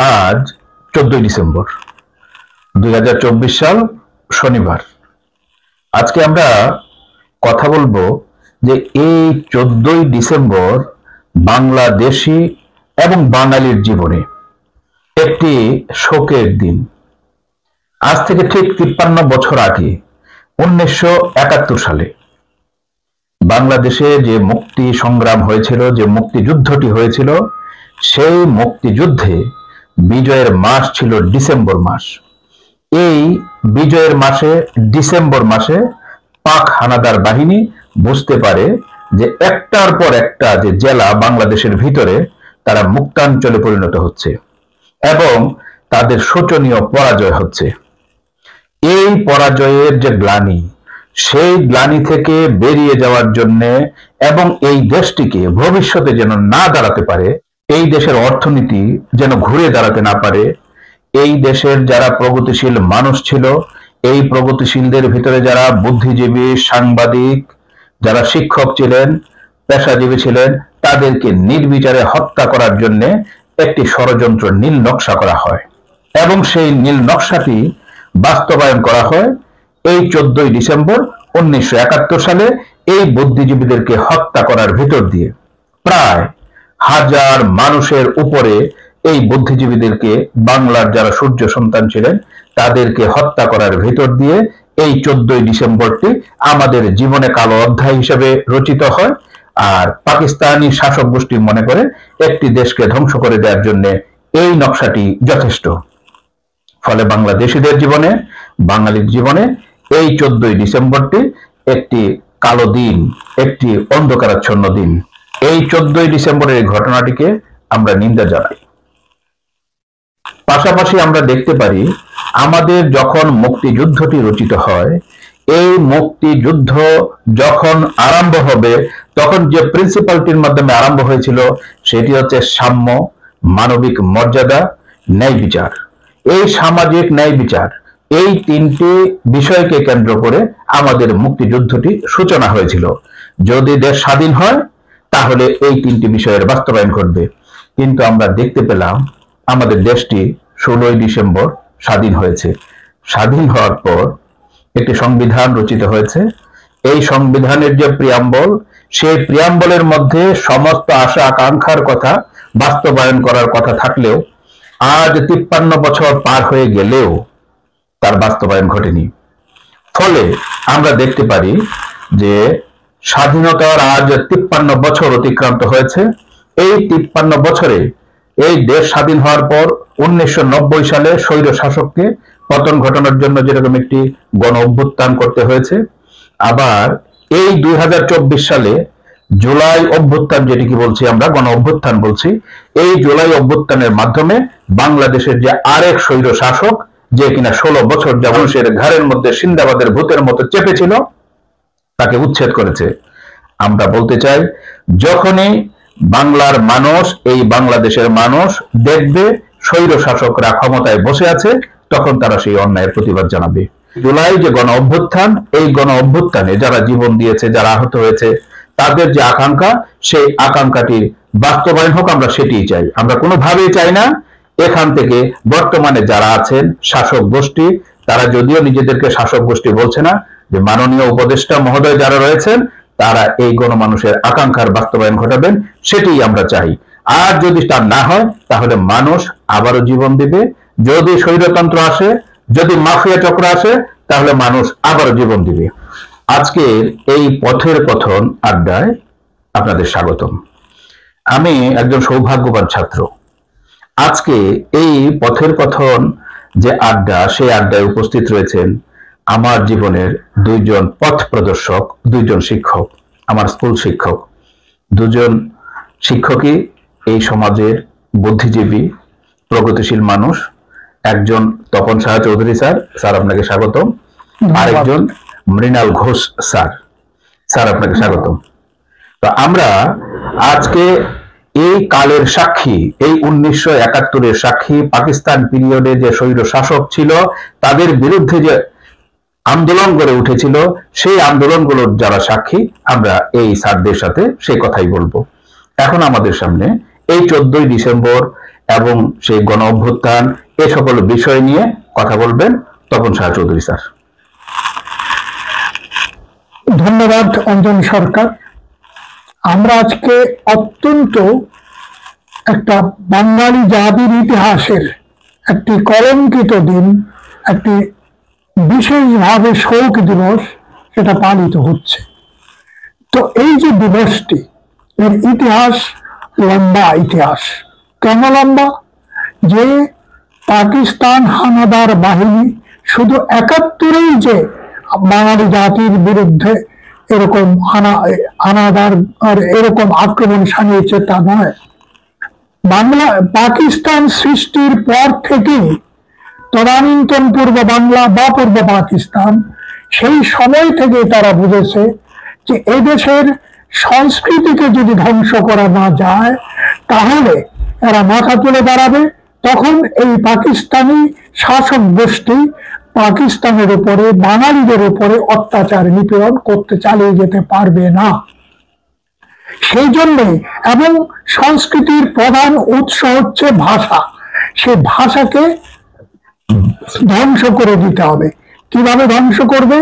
আজ 14 ডিসেম্বর 2024 সাল, শনিবার। আজকে আমরা কথা বলবো যে এই 14 ডিসেম্বর বাংলাদেশি এবং বাঙালির জীবনে একটি শোকের দিন। আজ থেকে ঠিক 53 বছর আগে 1971 সালে বাংলাদেশে যে মুক্তি সংগ্রাম হয়েছিল, যে মুক্তিযুদ্ধটি হয়েছিল, সেই মুক্তিযুদ্ধে বিজয়ের মাস ছিল ডিসেম্বর মাস। এই বিজয়ের মাসে, ডিসেম্বর মাসে, পাক হানাদার বাহিনী বুঝতে পারে যে একটার পর একটা যে জেলা বাংলাদেশের ভিতরে তারা মুক্তাঞ্চলে পরিণত হচ্ছে এবং তাদের শোচনীয় পরাজয় হচ্ছে। এই পরাজয়ের যে গ্লানি, সেই গ্লানি থেকে বেরিয়ে যাওয়ার জন্য এবং এই দেশটিকে ভবিষ্যতে যেন না দাঁড়াতে পারে, এই দেশের অর্থনীতি যেন ঘুরে দাঁড়াতে না পারে, এই দেশের যারা প্রগতিশীল মানুষ ছিল, এই প্রগতিশীলদের ভিতরে যারা বুদ্ধিজীবী, সাংবাদিক, যারা শিক্ষক ছিলেন, পেশাজীবী ছিলেন, তাদেরকে নির্বিচারে হত্যা করার জন্য একটি ষড়যন্ত্র নীল নকশা করা হয় এবং সেই নীল নকশাটি বাস্তবায়ন করা হয় এই 14 ডিসেম্বর 1971 সালে এই বুদ্ধিজীবীদেরকে হত্যা করার ভিতর দিয়ে। প্রায় 1000 মানুষের উপরে এই বুদ্ধিজীবীদেরকে, বাংলার যারা সূর্য সন্তান ছিলেন, তাদেরকে হত্যা করার ভিতর দিয়ে এই 14 ডিসেম্বরটি আমাদের জীবনে কালো অধ্যায় হিসেবে রচিত হয়। আর পাকিস্তানি শাসক গোষ্ঠী মনে করে একটি দেশকে ধ্বংস করে দেওয়ার জন্য এই নকশাটি যথেষ্ট। ফলে বাংলাদেশিদের জীবনে, বাঙালির জীবনে এই 14 ডিসেম্বরটি একটি কালো দিন, একটি অন্ধকারাচ্ছন্ন দিন। এই 14 ডিসেম্বরের এই ঘটনাটিকে আমরা নিন্দা জানাই। পাশাপাশি আমরা দেখতে পারি আমাদের যখন মুক্তিযুদ্ধটি রচিত হয়, এই মুক্তিযুদ্ধ যখন আরম্ভ হবে তখন যে প্রিন্সিপালটির মাধ্যমে আরম্ভ হয়েছিল সেটি হচ্ছে সাম্য, মানবিক মর্যাদা, ন্যায় বিচার। এই সামাজিক ন্যায় বিচার, এই তিনটি বিষয়কে কেন্দ্র করে আমাদের মুক্তিযুদ্ধটি সূচনা হয়েছিল। যদি দেশ স্বাধীন হয় তাহলে এই তিনটি বিষয়ের বাস্তবায়ন ঘটবে। কিন্তু আমরা দেখতে পেলাম আমাদের দেশটি 16 ডিসেম্বর স্বাধীন হয়েছে। স্বাধীন হওয়ার পর একটি সংবিধান রচিত হয়েছে। এই সংবিধানের যে প্রিয়াম্বল, সেই প্রিয়াম্বলের মধ্যে সমস্ত আশা আকাঙ্ক্ষার কথা বাস্তবায়ন করার কথা থাকলেও আজ 53 বছর পার হয়ে গেলেও তার বাস্তবায়ন ঘটেনি। ফলে আমরা দেখতে পারি যে স্বাধীনতার আজ 53 বছর অতিক্রান্ত হয়েছে। এই 53 বছরে এই দেশ স্বাধীন হওয়ার পর 1990 সালে স্বৈর শাসককে পতন ঘটানোর জন্য যেরকম একটি গণ অভ্যুত্থান করতে হয়েছে, আবার এই 2024 সালে জুলাই অভ্যুত্থান, যেটিকে বলছি আমরা গণ অভ্যুত্থান বলছি, এই জুলাই অভ্যুত্থানের মাধ্যমে বাংলাদেশের যে আরেক স্বৈর শাসক, যে কিনা 16 বছর মানুষের ঘাড়ের মধ্যে সিন্দাবাদের ভূতের মতো চেপেছিল, তাকে উচ্ছেদ করেছে। আমরা বলতে চাই, যখনই বাংলার মানুষ, এই বাংলাদেশের মানুষ দেখবে স্বৈর শাসকরা ক্ষমতায় বসে আছে, তখন তারা সেই অন্যায়ের প্রতিবাদ জানাবে। জুলাই যে গণ অভ্যুত্থান, এই গণ অভ্যুত্থানে যারা জীবন দিয়েছে, যারা আহত হয়েছে, তাদের যে আকাঙ্ক্ষা, সেই আকাঙ্ক্ষাটির বাস্তবায়ন হোক, আমরা সেটিই চাই। আমরা কোনোভাবেই চাই না এখান থেকে বর্তমানে যারা আছেন শাসক গোষ্ঠী, তারা যদিও নিজেদেরকে শাসক গোষ্ঠী বলছে না, যে মাননীয় উপদেষ্টা মহোদয় যারা রয়েছেন তারা এই গণমানুষের আকাঙ্ক্ষার বাস্তবায়ন ঘটাবেন, সেটাই আমরা চাই। আর যদি তা না হয় তাহলে মানুষ আবারও জীবন দিবে। যদি স্বৈরতন্ত্র আসে, যদি মাফিয়া চক্র আসে, তাহলে মানুষ আবারও জীবন দিবে। আজকের এই পথের কথন আড্ডায় আপনাদের স্বাগতম। আমি একজন সৌভাগ্যবান ছাত্র। আজকে এই পথের কথন যে আড্ডা, সেই আড্ডায় উপস্থিত রয়েছেন আমার জীবনের দুইজন পথ প্রদর্শক, দুইজন শিক্ষক, আমার স্কুল শিক্ষক। দুজন শিক্ষকই এই সমাজের বুদ্ধিজীবী, প্রগতিশীল মানুষ। একজন তপন সাহা চৌধুরী স্যার, স্যার আপনাকে স্বাগতম। আরেকজন মৃণাল ঘোষ স্যার, স্যার আপনাকে স্বাগতম। তো আমরা আজকে এই কালের সাক্ষী, এই 1971-এর সাক্ষী, পাকিস্তান পিরিয়ডে যে স্বৈর শাসক ছিল তাদের বিরুদ্ধে যে আন্দোলন গড়ে উঠেছিল, সেই আন্দোলনগুলোর যারা সাক্ষী, আমরা এই স্যারদের সাথে সেই কথাই বলবো। এখন আমাদের সামনে এই 14 ডিসেম্বর এবং সেই গণ অভ্যুত্থান এ সকল বিষয় নিয়ে কথা বলবেন তপন শাহ চৌধুরী স্যার। ধন্যবাদ অঞ্জন সরকার। আমরা আজকে অত্যন্ত একটা বাঙালি জাতির ইতিহাসের একটি কলঙ্কিত দিন, একটি বিশেষভাবে শোক দিবস সেটা পালিত হচ্ছে। তো এই যে দিবসটি, এর ইতিহাস লম্বা ইতিহাস। কেন লম্বা? যে পাকিস্তান হানাদার বাহিনী শুধু ৭১-এই যে বাঙালি জাতির বিরুদ্ধে এরকম হানাদার আর এরকম আক্রমণ সানিয়েছে তা নয়। পাকিস্তান সৃষ্টির পর থেকেই তদানীন্তন পূর্ব বাংলা বা পূর্ব পাকিস্তান সেই সময় থেকে তারা বুঝেছে যে এদেশের সংস্কৃতিকে যদি ধ্বংস করা না যায় তাহলে এরা মাথা তুলে দাঁড়াবে। তখন এই পাকিস্তানি শাসক গোষ্ঠী পাকিস্তানের উপরে, বাঙালিদের উপরে অত্যাচার নিপীড়ন করতে চালিয়ে যেতে পারবে না। সেই জন্যে, এবং সংস্কৃতির প্রধান উৎস হচ্ছে ভাষা, সেই ভাষাকে ধ্বংস করে দিতে হবে। কিভাবে ধ্বংস করবে?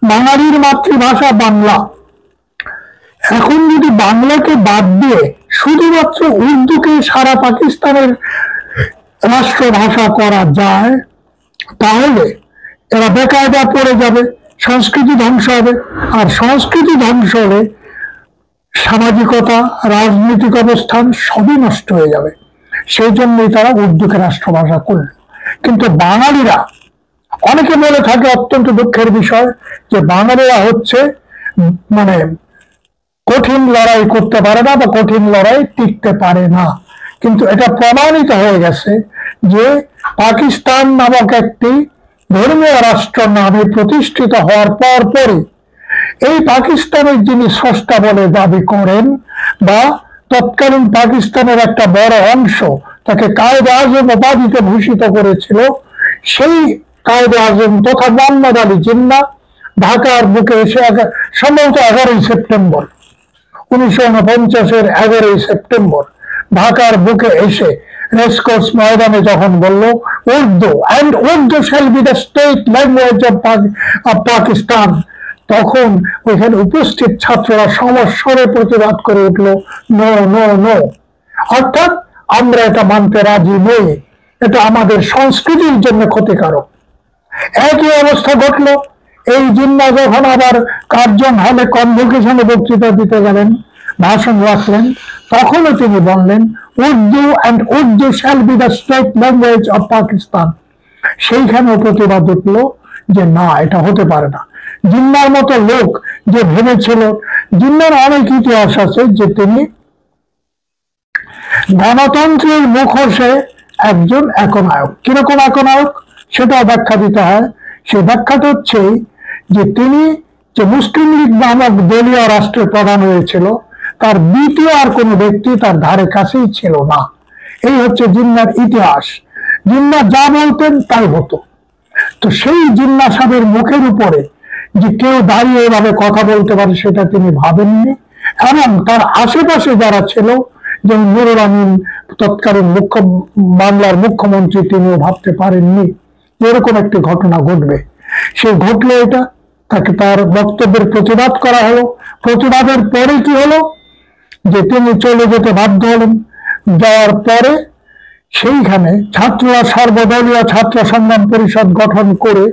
বাঙালির মাতৃভাষা বাংলা। এখন যদি বাংলাকে বাদ দিয়ে শুধুমাত্র উর্দুকে সারা পাকিস্তানের রাষ্ট্রভাষা করা যায় তাহলে এরা বেকায়দা পড়ে যাবে, সংস্কৃতি ধ্বংস হবে। আর সংস্কৃতি ধ্বংস হলে সামাজিকতা, রাজনৈতিক অবস্থান সবই নষ্ট হয়ে যাবে। সেই জন্যই তারা উর্দুকে রাষ্ট্রভাষা করল। কিন্তু বাঙালিরা, অনেকে বলে থাকে, অত্যন্ত দুঃখের বিষয়, যে বাঙালিরা হচ্ছে মানে কঠিন লড়াই করতে পারে না বা কঠিন লড়াই টিকতে পারে না। কিন্তু এটা প্রমাণিত হয়ে গেছে যে পাকিস্তান নামক একটি ধর্মীয় রাষ্ট্র নামে প্রতিষ্ঠিত হওয়ার পরই এই পাকিস্তানের যিনি স্রষ্টা বলে দাবি করেন বা তৎকালীন পাকিস্তানের একটা বড় অংশ তাকে কায়েদে আজম উপাধিতে ভূষিত করেছিল, সেই কায়েদে আজম তথা মোহাম্মদ আলী জিন্নাহ ঢাকার বুকে এসে সম্ভবত 11ই সেপ্টেম্বর 1949-এর 11ই সেপ্টেম্বর ঢাকার বুকে এসে রেসকোর্স ময়দানে যখন বলল Urdu and Urdu shall be the state language of Pakistan, তখন ওইখানে উপস্থিত ছাত্ররা সমস্বরে প্রতিবাদ করে উঠল, নো নো নো, অর্থাৎ আমরা এটা মানতে রাজি নই, এটা আমাদের সংস্কৃতির জন্য ক্ষতিকারক। একই অবস্থা ঘটলো এই জিন্নাহ যখন আবার কার্জন হলে কনভোকেশনে বক্তৃতা দিতে গেলেন, ভাষণ রাখলেন, তখনও তিনি বললেন Urdu and Urdu shall be the state language of Pakistan. সেইখানেও প্রতিবাদ উঠল যে না, এটা হতে পারে না। জিন্নাহর মতো লোক যে ভেবেছিল, জিন্নাহর অনেক ইতিহাস আছে যে তিনি গণতন্ত্রের মুখোশে একজন একনায়ক। কিরকম একনায়ক সেটাও ব্যাখ্যা দিতে হয়। সেই ব্যাখ্যাটা হচ্ছে যে তিনি যে মুসলিম লীগ নামক দলীয় রাষ্ট্রের প্রধান হয়েছিল, তার দ্বিতীয় আর কোনো ব্যক্তি তার ধারে কাছেই ছিল না। এই হচ্ছে জিন্নাহর ইতিহাস। জিন্নাহ যা বলতেন তাই হতো। তো সেই জিন্নাহ সাহেবের মুখের উপরে যে কেউ দাঁড়িয়ে এভাবে কথা বলতে পারে সেটা তিনি ভাবেননি, এবং তার আশেপাশে যারা ছিল, যেমন নুরুল আমিন তৎকালীন বাংলার মুখ্যমন্ত্রী, তিনিও ভাবতে পারেননি এরকম একটি ঘটনা ঘটবে। সে ঘটলো, এটা তাকে তার বক্তব্যের প্রতিবাদ করা হলো। প্রতিবাদের পরে কি হলো যে তিনি চলে যেতে বাধ্য হলেন। যাওয়ার পরে সেইখানে ছাত্ররা সর্বদলীয় ছাত্র সংগ্রাম পরিষদ গঠন করে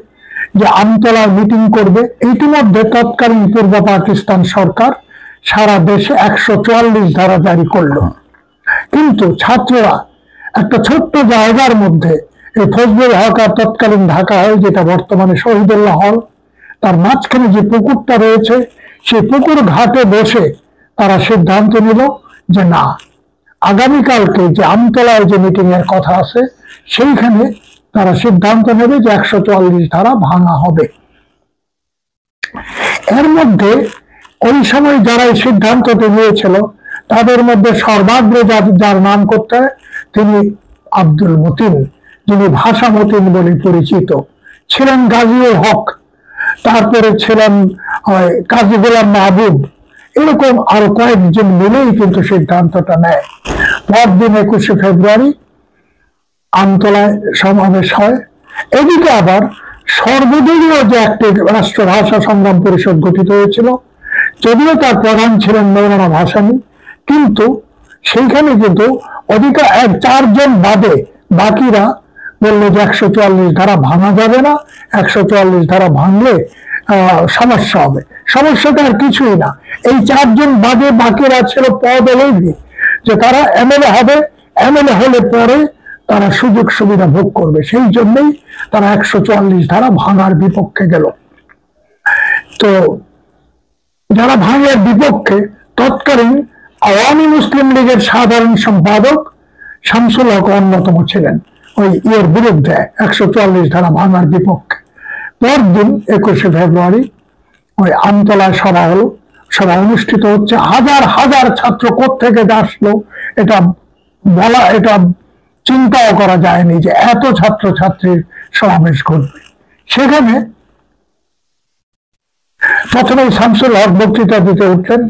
যে আমতলার মিটিং করবে, ইতিমধ্যে তৎকালীন পূর্ব পাকিস্তান সরকার সারা দেশে 144 ধারা জারি করলো। কিন্তু ছাত্ররা একটা ছোট্ট জায়গার মধ্যে, এই ফজলুল হক আর তৎকালীন ঢাকা হল, যেটা বর্তমানে শহীদুল্লাহ হল, তার মাঝখানে যে পুকুরটা রয়েছে, সেই পুকুর ঘাটে বসে তারা সিদ্ধান্ত নিল যে না, আগামীকালকে যে আমতলায় যে মিটিং এর কথা আছে সেইখানে তারা সিদ্ধান্ত নেবে যে 144 ধারা ভাঙা হবে। এর মধ্যে ওই সময় যারা এই সিদ্ধান্তটি নিয়েছিল তাদের মধ্যে সর্বাগ্রে যার নাম করতে হয় তিনি আব্দুল মতিন, যিনি ভাষা মতিন বলে পরিচিত ছিলেন। গাজীউল হক, তারপরে ছিলেন কাজী গোলাম মাহবুব, এরকম আরো কয়েকজন মিলেই কিন্তু সিদ্ধান্তটা নেয়। পরদিন 21শে ফেব্রুয়ারি আমতলায় সমাবেশ হয়। এদিকে আবার সর্বদলীয় যে একটি রাষ্ট্র ভাষা সংগ্রাম পরিষদ গঠিত হয়েছিল, যদিও তার প্রধান ছিলেন মৌলানা ভাসানী, কিন্তু সেইখানে কিন্তু অধিকার 4 জন বাদে বাকিরা বললো যে 144 ধারা ভাঙা যাবে না, 144 ধারা ভাঙলে সমস্যা হবে। সমস্যাটা আর কিছুই না, এই 4 জন বাদে বাকিরা ছিল পদলোভী, যে তারা এমএলএ হবে, এমএলএ হলে পরে তারা সুযোগ সুবিধা ভোগ করবে, সেই জন্যই তারা 144 ধারা ভাঙার বিপক্ষে গেল। তো যারা ভাঙার বিপক্ষে তৎকালীন আওয়ামী মুসলিম লীগের সাধারণ সম্পাদক শামসুল হক অন্যতম ছিলেন ওই এর বিরুদ্ধে, 144 ধারা ভাঙার বিপক্ষে। পরদিন 21শে ফেব্রুয়ারি ওই আমতলায় সভা হলো, সভা অনুষ্ঠিত হচ্ছে। হাজার হাজার ছাত্র কোত্থেকে আসলো এটা বলা, এটা চিন্তাও করা যায়নি যে এত ছাত্র ছাত্রীর সমাবেশ ঘটবে। সেখানে প্রথমে শামসুল হক বক্তৃতা দিতে উঠলেন।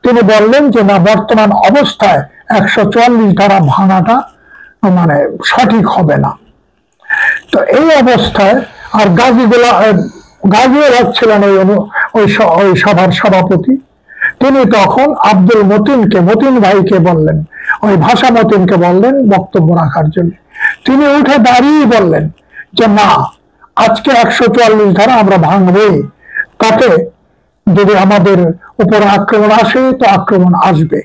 তিনি বললেন যে না, বর্তমান অবস্থায় 144 ধারা ভাঙাটা মানে সঠিক হবে না। তো এই অবস্থায় আর গাজীউল হক ছিলেন ওই সভার সভাপতি। তিনি তখন আব্দুল মতিন ভাইকে বললেন, ওই ভাষা মতিনকে বললেন বক্তব্য রাখার জন্য। তিনি উঠে দাঁড়িয়ে বললেন যে না, আজকে 144 ধারা আমরা ভাঙবই, তাতে যদি আমাদের উপরে আক্রমণ আসে তো আক্রমণ আসবে।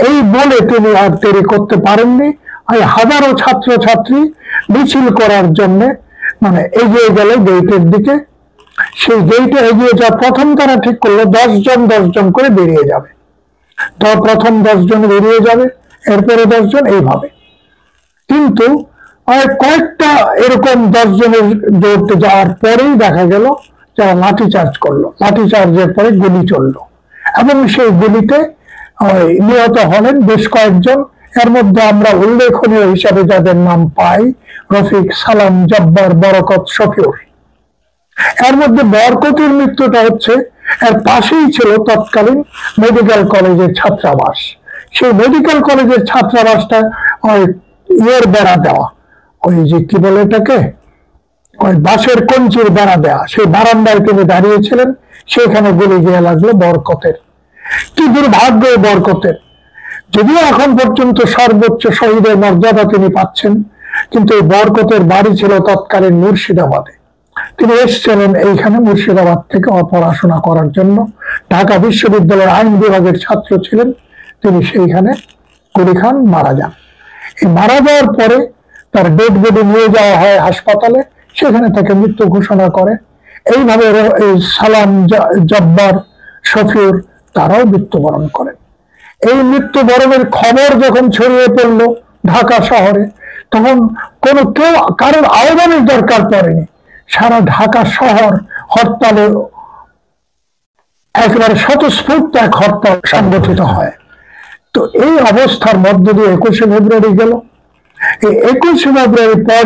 এই বলে তিনি আর দেরি করতে পারেননি। হাজারো ছাত্র ছাত্রী মিছিল করার জন্য মানে এগিয়ে গেল গেটের দিকে। সেই গেটে এগিয়ে যাওয়া প্রথম তারা ঠিক করলো 10 জন করে বেরিয়ে যাবে। তো প্রথম 10 জন বেরিয়ে যাবে, এরপরে 10 জন, এইভাবে। কিন্তু কয়েকটা এরকম 10 জনের দৌড়তে যাওয়ার পরেই দেখা গেল যারা লাঠিচার্জ করলো, লাঠিচার্জের পরে গুলি চললো এবং সেই গুলিতে নিহত হলেন বেশ কয়েকজন। এর মধ্যে আমরা উল্লেখনীয় হিসাবে যাদের নাম পাই, রফিক, সালাম, জব্বার, বরকত, শফিউর। এর মধ্যে বরকতের মৃত্যুটা হচ্ছে, এর পাশেই ছিল তৎকালীন মেডিকেল কলেজের ছাত্রাবাস। সেই মেডিকেল কলেজের ছাত্রাবাসটা ওই বেড়া দেওয়া, ওই যে কি বলে এটাকে, ওই বাঁশের কঞ্চির বেড়া দেওয়া। সেই বারান্দায় তিনি দাঁড়িয়েছিলেন, সেখানে গুলি গিয়ে লাগলো বরকতের। কি দুর্ভাগ্য বরকতের! যদিও এখন পর্যন্ত সর্বোচ্চ শহীদের মর্যাদা তিনি পাচ্ছেন, কিন্তু এই বরকতের বাড়ি ছিল তৎকালীন মুর্শিদাবাদে। তিনি এসেছিলেন এইখানে মুর্শিদাবাদ থেকে পড়াশোনা করার জন্য। ঢাকা বিশ্ববিদ্যালয়ের আইন বিভাগের ছাত্র ছিলেন তিনি। সেইখানে গুলি খান, মারা যান। এই মারা যাওয়ার পরে তার ডেড বডি নিয়ে যাওয়া হয় হাসপাতালে, সেখানে তাকে মৃত্যু ঘোষণা করে। এইভাবে এই সালাম, জব্বার, শফিউর তারাও মৃত্যুবরণ করেন। এই মৃত্যুবরণের খবর যখন ছড়িয়ে পড়লো ঢাকা শহরে, তখন কেউ কারোর আহ্বানের দরকার পড়েনি। সারা ঢাকা শহর হরতালে একেবারে স্বতঃস্ফূর্ত এক হরতাল সংগঠিত হয়। তো এই অবস্থার মধ্য দিয়ে 21শে ফেব্রুয়ারি গেল। এই 21শে ফেব্রুয়ারি পর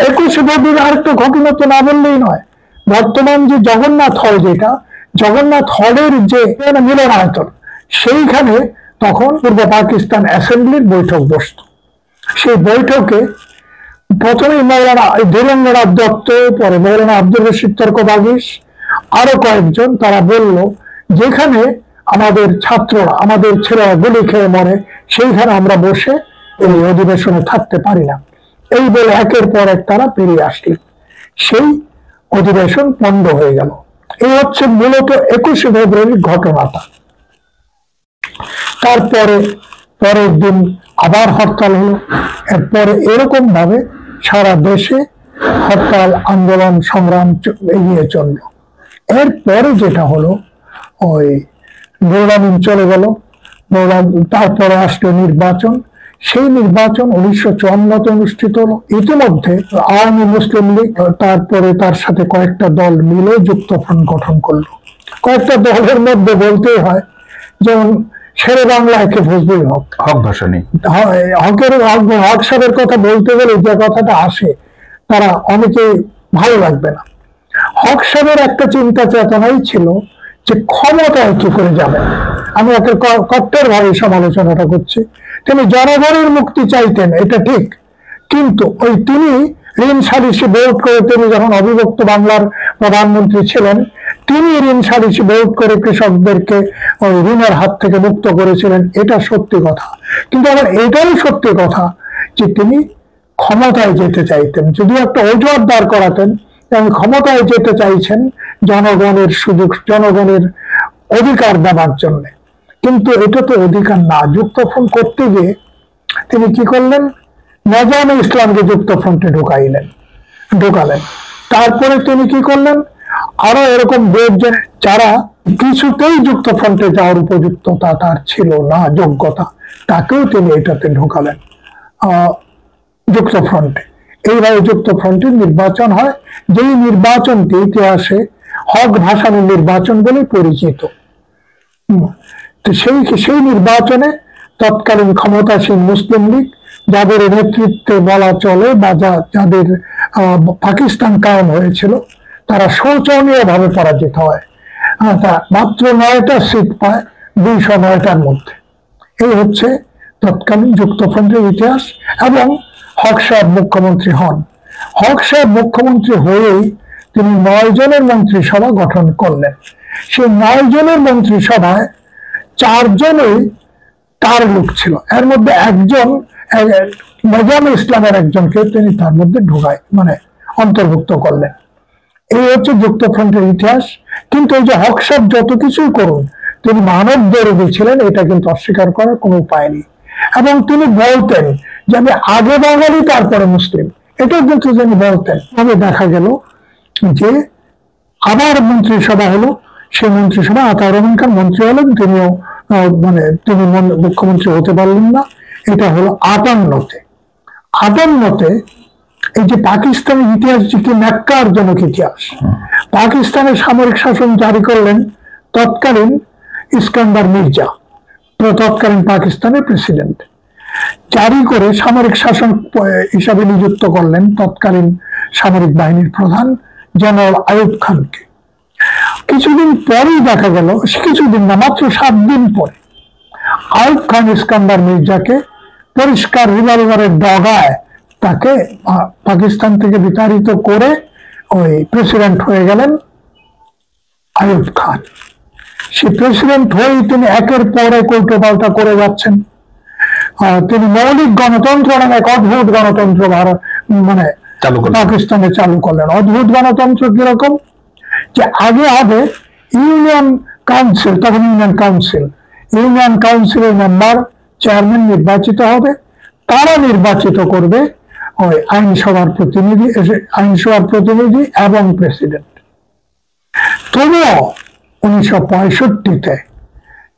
21শে ফেব্রুয়ারি আরেকটা ঘটনা তো না বললেই নয়। বর্তমান যে জগন্নাথ হল, যেটা জগন্নাথ হলের যে মিলনায়তন, সেইখানে তখন পূর্ব পাকিস্তান অ্যাসেম্বলির বৈঠক বসত। সেই বৈঠকে প্রথমে মৌলানা ধীরেন্দ্রনাথ দত্ত, পরে মৌলানা আব্দুর রশিদ তর্কবাগীশ, আরো কয়েকজন, তারা বলল যেখানে আমাদের ছাত্ররা, আমাদের ছেলেরা গুলি খেয়ে মরে, সেইখানে আমরা বসে এই অধিবেশনে থাকতে পারি না। এই বলে একের পর এক তারা বেরিয়ে আসলেন। সেই অধিবেশন বন্ধ হয়ে গেল। এই হচ্ছে মূলত 21শে ফেব্রুয়ারির ঘটনাটা। তারপরে পরের দিন আবার হরতাল হলো। এরপরে এরকম ভাবে সারা দেশে হরতাল, আন্দোলন, সংগ্রাম এগিয়ে চলল। এরপরে যেটা হলো, ওই মৌলানা চলে গেল, তারপরে আসলো নির্বাচন। সেই নির্বাচন 1954 অনুষ্ঠিত হলো। ইতিমধ্যে আওয়ামী মুসলিম লীগ তারপরে তার সাথে কয়েকটা দল মিলে যুক্তফ্রন্ট গঠন করলো। কয়েকটা দলের মধ্যে বলতেই হয়, যেমন শেরে বাংলা একে ফজলুল হক, হক ভাসানী, হক সাহেবের কথা বলতে গেলে যে কথাটা আসে তারা অনেকে ভালো লাগবে না। হক সাহেবের একটা চিন্তা চেতনাই ছিল যে ক্ষমতায় কি করে যাবেন। আমি ওকে কট্টর ভাবে সমালোচনাটা করছি। তিনি জনগণের মুক্তি চাইতেন, এটা ঠিক, কিন্তু ওই তিনি ঋণ সালিসি বোর্ড করে, তিনি যখন অবিভক্ত বাংলার প্রধানমন্ত্রী ছিলেন, তিনি ঋণ সালিসি বোর্ড করে কৃষকদেরকে ওই ঋণের হাত থেকে মুক্ত করেছিলেন। এটা সত্যি কথা। কিন্তু আবার এটাই সত্যি কথা যে তিনি ক্ষমতায় যেতে চাইতেন, যদিও একটা অজুহাত দাঁড় করাতেন এবং ক্ষমতায় যেতে চাইছেন জনগণের সুযোগ, জনগণের অধিকার দেওয়ার জন্য। কিন্তু এটা তো অধিকার না। যুক্তফ্রন্ট করতে গিয়ে তিনি কি করলেন? নজরুল ইসলামকে যুক্তফ্রন্টে ঢোকালেন। তারপরে তিনি কি করলেন? আরো এরকম বেজন যারা কিছুতেই যুক্তফ্রন্টে যাওয়ার উপযুক্ততা তার ছিল না, যোগ্যতা, তাকেও তিনি এটাতে ঢোকালেন যুক্তফ্রন্টে। এইভাবে যুক্তফ্রন্টের নির্বাচন হয়, যেই নির্বাচনটি ইতিহাসে হক ভাসানী নির্বাচন বলে পরিচিত। তো সেই নির্বাচনে তৎকালীন ক্ষমতাসীন মুসলিম লীগ, যাদের নেতৃত্বে বলা চলে বা যাদের পাকিস্তান কায়েম হয়েছিল, তারা শোচনীয় ভাবে পরাজিত হয়। মাত্র 9টা সিট পায় 209টার মধ্যে। এই হচ্ছে তৎকালীন যুক্তফ্রন্টের ইতিহাস। এবং হক সাহেব মুখ্যমন্ত্রী হন। হক সাহেব মুখ্যমন্ত্রী হয়েই তিনি 9 জনের মন্ত্রিসভা গঠন করলেন। সেই 9 জনের মন্ত্রিসভায় 4 জনই তার লোক ছিল। এর মধ্যে একজন নজরুল ইসলামের একজনকে তিনি তার মধ্যে অন্তর্ভুক্ত করলেন। এই হচ্ছে যুক্তফ্রন্টের ইতিহাস। কিন্তু এই যে হক সাহেব যত কিছুই করুন, তিনি মানব বিরোধী ছিলেন, এটা কিন্তু অস্বীকার করার কোনো উপায় নেই। এবং তিনি বলতেন যে আমি আগে বাঙালি তারপরে মুসলিম, এটা কিন্তু তিনি বলতেন। তবে দেখা গেল যে আবার মন্ত্রিসভা হলো, সেই মন্ত্রিসভা আতাউর রহমান খান মন্ত্রী হলেন, তিনি মুখ্যমন্ত্রী হতে পারলেন না। এটা হলো 58-তে। 58-তে এই যে পাকিস্তানের ইতিহাস, যে কি ন্যাক্কারজনক ইতিহাস। পাকিস্তানের সামরিক শাসন জারি করলেন তৎকালীন ইস্কান্দার মির্জা, তৎকালীন পাকিস্তানের প্রেসিডেন্ট। জারি করে সামরিক শাসন হিসাবে নিযুক্ত করলেন তৎকালীন সামরিক বাহিনীর প্রধান জেনারেল আইয়ুব খানকে। কিছুদিন পরেই দেখা গেল, কিছুদিন না, মাত্র 7 দিন পরে আইয়ুব খান ইস্কান্দার মির্জাকে পরিষ্কার রিভলভারের ডগায় তাকে পাকিস্তান থেকে বিতাড়িত করে ওই প্রেসিডেন্ট হয়ে গেলেন আইয়ুব খান। সে প্রেসিডেন্ট হয়েই তিনি একের পর এক উল্টো পাল্টা করে যাচ্ছেন। তিনি মৌলিক গণতন্ত্র নামে এক অদ্ভুত গণতন্ত্র পাকিস্তানে চালু করলেন। অদ্ভুত গণতন্ত্র কিরকম? যে আগে হবে ইউনিয়ন কাউন্সিল, তখন ইউনিয়ন কাউন্সিলের মেম্বার, চেয়ারম্যান নির্বাচিত হবে। তারা নির্বাচিত করবে ওই আইনসভার প্রতিনিধি এবং প্রেসিডেন্ট। তবুও 1965-তে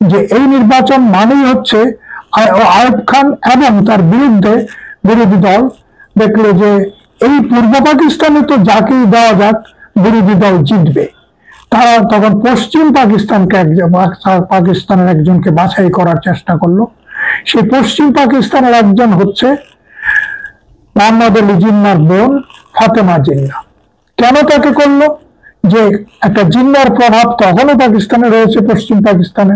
যে এই নির্বাচন মানেই হচ্ছে আইয়ুব খান এবং তার বিরোধী দল দেখলো যে এই পূর্ব পাকিস্তানে তো যাকেই দেওয়া যাক বিরোধী দল জিতবে। তারা তখন পশ্চিম পাকিস্তানের একজনকে বাছাই করার চেষ্টা করলো। সেই পশ্চিম পাকিস্তানের একজন হচ্ছে মোহাম্মদ আলী জিন্নার বোন ফাতেমা জিন্না। কেন তাকে করলো? যে একটা জিন্নার প্রভাব তখনও পাকিস্তানে রয়েছে, পশ্চিম পাকিস্তানে,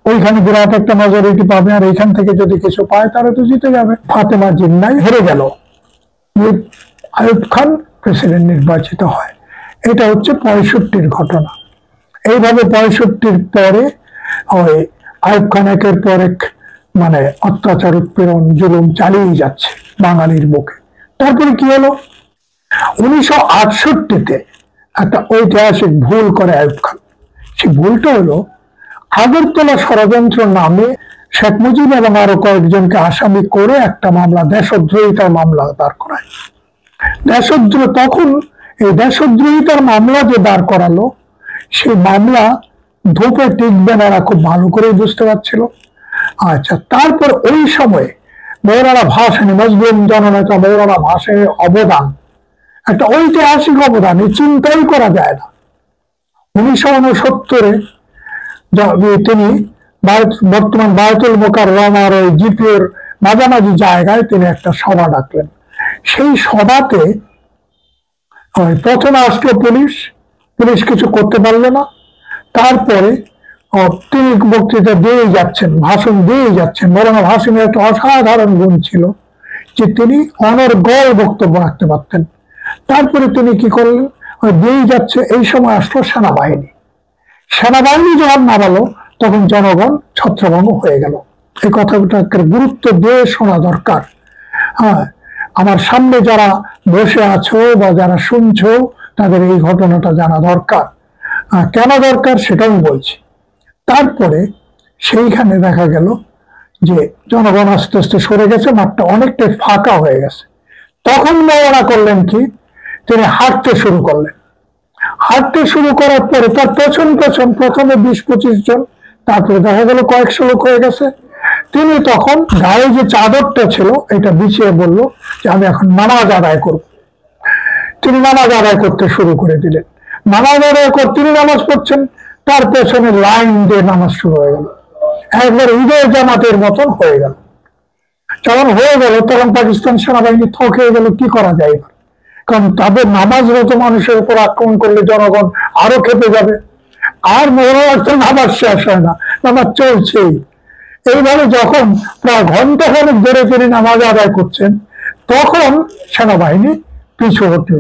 ওইখানে বিরাট একটা মেজরিটি পাবে, আর এইখান থেকে যদি কিছু পায় তারা তো জিতে যাবে। ফাতেমা জিন্নাই হেরে গেল, আইয়ুব খান প্রেসিডেন্ট নির্বাচিত হয়। এটা হচ্ছে 65-র ঘটনা। এইভাবে 65-র পরে ওই আইয়ুব খান একের পর এক অত্যাচার, উৎপীড়ন, জুলুম চালিয়ে যাচ্ছে বাঙালির বুকে। তারপরে কি হলো? 1968-তে একটা ঐতিহাসিক ভুল করে আইয়ুব খান। সেই ভুলটা হলো আগরতলা ষড়যন্ত্র নামে শেখ মুজিব এবং আরো কয়েকজনকে আসামি করে একটা মামলা, দেশদ্রোহিতার মামলা দাঁড় করায়। তখন এই দেশদ্রোহিতার মামলা যে দাঁড় করালো, সেই মামলা ধোপে টিকবে না, এরা খুব ভালো করে বুঝতে পারছিল। আচ্ছা, তারপর ওই সময় মৌলানা ভাসানী, মুসলিম জননেতা মৌলানা ভাসানীর অবদান, একটা ঐতিহাসিক অবদান, এই চিন্তাই করা যায় না। 1969-এ তিনি বর্তমান বায়তুল মোকাররমার ওই জিপিওর মাঝামাঝি জায়গায় তিনি একটা সভা ডাকলেন। সেই সভাতে প্রথমে আসলো পুলিশ কিছু করতে পারলো না। তারপরে তিনি বক্তৃতা দিয়ে যাচ্ছেন, ভাষণ দিয়ে যাচ্ছেন। মৌলানা ভাসানীর একটা অসাধারণ গুণ ছিল, যে তিনি অনর্গল বক্তব্য রাখতে পারতেন। তারপরে তিনি কি করলেন, ওই দিয়েই যাচ্ছে, এই সময় আসলো সেনাবাহিনী। সেনাবাহিনী যখন নামালো তখন জনগণ ছত্রভঙ্গ হয়ে গেল। এই কথাটাকে গুরুত্ব দিয়ে শোনা দরকার। হ্যাঁ, আমার সামনে যারা বসে আছো বা যারা শুনছো তাদের এই ঘটনাটা জানা দরকার। কেন দরকার সেটাও বলছি। তারপরে সেইখানে দেখা গেল যে জনগণ আস্তে আস্তে সরে গেছে, মাঠটা অনেকটাই ফাঁকা হয়ে গেছে। তখন মৌলানা করলেন কি, তিনি হাঁটতে শুরু করলেন। হাঁটতে শুরু করার পরে তার পেছন পেছন প্রথমে 20-25 জন, তারপরে দেখা গেল কয়েকশো লোক হয়ে গেছে। তিনি তখন গায়ে যে চাদরটা ছিল এটা বিছিয়ে বলল যে আমি এখন নামাজ আদায় করব। তিনি নামাজ আদায় করতে শুরু করে দিলেন। নামাজ আদায় করে তিনি নামাজ পড়ছেন, তার পেছনে লাইন দিয়ে নামাজ শুরু হয়ে গেল, একবার ঈদের জামাতের মতন হয়ে গেল। যখন হয়ে গেল তখন পাকিস্তান সেনাবাহিনী থক হয়ে গেল, কি করা যায় এবার, কারণ তাদের নামাজরত মানুষের উপর আক্রমণ করলে জনগণ আরো খেপে যাবে। আর মৌলানা নামাজ শেষ হয় না, নামাজ চলছেই। এইভাবে যখন প্রায় ঘন্টা খানেক ধরে তিনি নামাজ আদায় করছেন তখন সেনাবাহিনী পিছু হটল।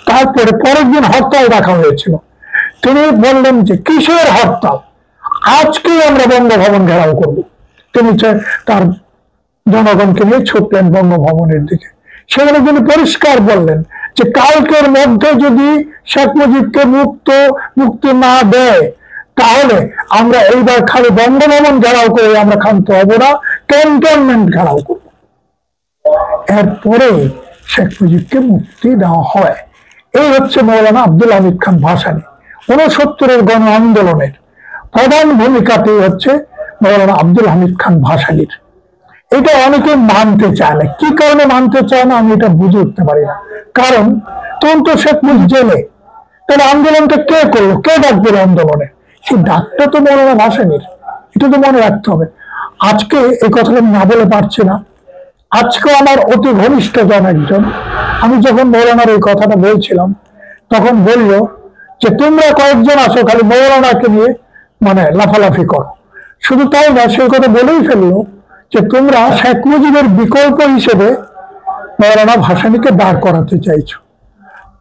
তারপরে পরের দিন হরতাল রাখা হয়েছিল। তিনি বললেন যে কিসের হরতাল, আজকে আমরা বঙ্গভবন ঘেরাও করব। তিনি তার জনগণকে নিয়ে ছুটলেন বঙ্গভবনের দিকে। সেখানে তিনি পরিষ্কার বললেন যে কালকের মধ্যে যদি শেখ মুজিবকে মুক্তি না দেয় তাহলে আমরা এইবার খালি বঙ্গভবন ঘেরাও করে আমরা ক্ষান্ত হব না, ক্যান্টনমেন্ট ঘেরাও করব। এরপরে শেখ মুজিবকে মুক্তি দেওয়া হয়। এই হচ্ছে মৌলানা আব্দুল হামিদ খান ভাসানী। 69-এর গণ আন্দোলনের প্রধান ভূমিকাটি হচ্ছে মৌলানা আব্দুল হামিদ খান ভাসানীর। এটা অনেকে মানতে চায় না। কি কারণে মানতে চায় না আমি এটা বুঝে উঠতে পারি না। কারণ তখন তো শেখ মুজিব জেলে, তাহলে আন্দোলনটা কে করলো, কে ডাক দিল আন্দোলনে? সেই ডাকটা তো মৌলানা ভাসানীর, এটা তো মনে রাখতে হবে। আজকে এই কথাটা আমি না বলে পারছি না। আজকেও আমার অতি ঘনিষ্ঠ জন একজন, আমি যখন মৌলানার এই কথাটা বলছিলাম তখন বলল যে তোমরা কয়েকজন আছো খালি মৌলানাকে নিয়ে মানে লাফালাফি করো। শুধু তাই না, সেই কথা বলেই ফেললো যে তোমরা শেখ মুজিবের বিকল্প হিসেবে মৌলানা ভাসানীকে দাঁড় করাতে চাইছো।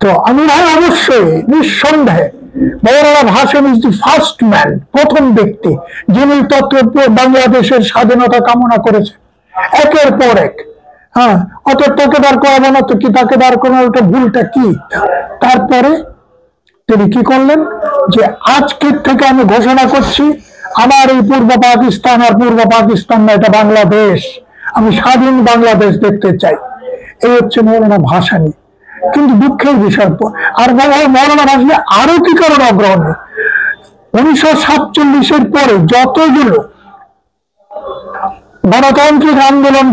তো আমি ভাই অবশ্যই নিঃসন্দেহে Maulana Bhasani is the first man, প্রথম ব্যক্তি যিনি বাংলাদেশের স্বাধীনতা কামনা করেছে একের পর এক। হ্যাঁ, অতএব তাকে দাঁড় করাবো না তো কি, তাকে দাঁড় করানোটা ভুলটা কি? তারপরে তিনি কি করলেন যে আজকের থেকে আমি ঘোষণা করছি আমার এই পূর্ব পাকিস্তান আর পূর্ব পাকিস্তান না, এটা বাংলাদেশ, আমি স্বাধীন বাংলাদেশ দেখতে চাই। এই হচ্ছে মৌলানা ভাসানী। কিন্তু দুঃখের বিষয়, আর মৌলানা ভাসানী আরো কি কারণ অগ্রহণী, 1947-এর পরে যতগুলো গণতান্ত্রিক আন্দোলন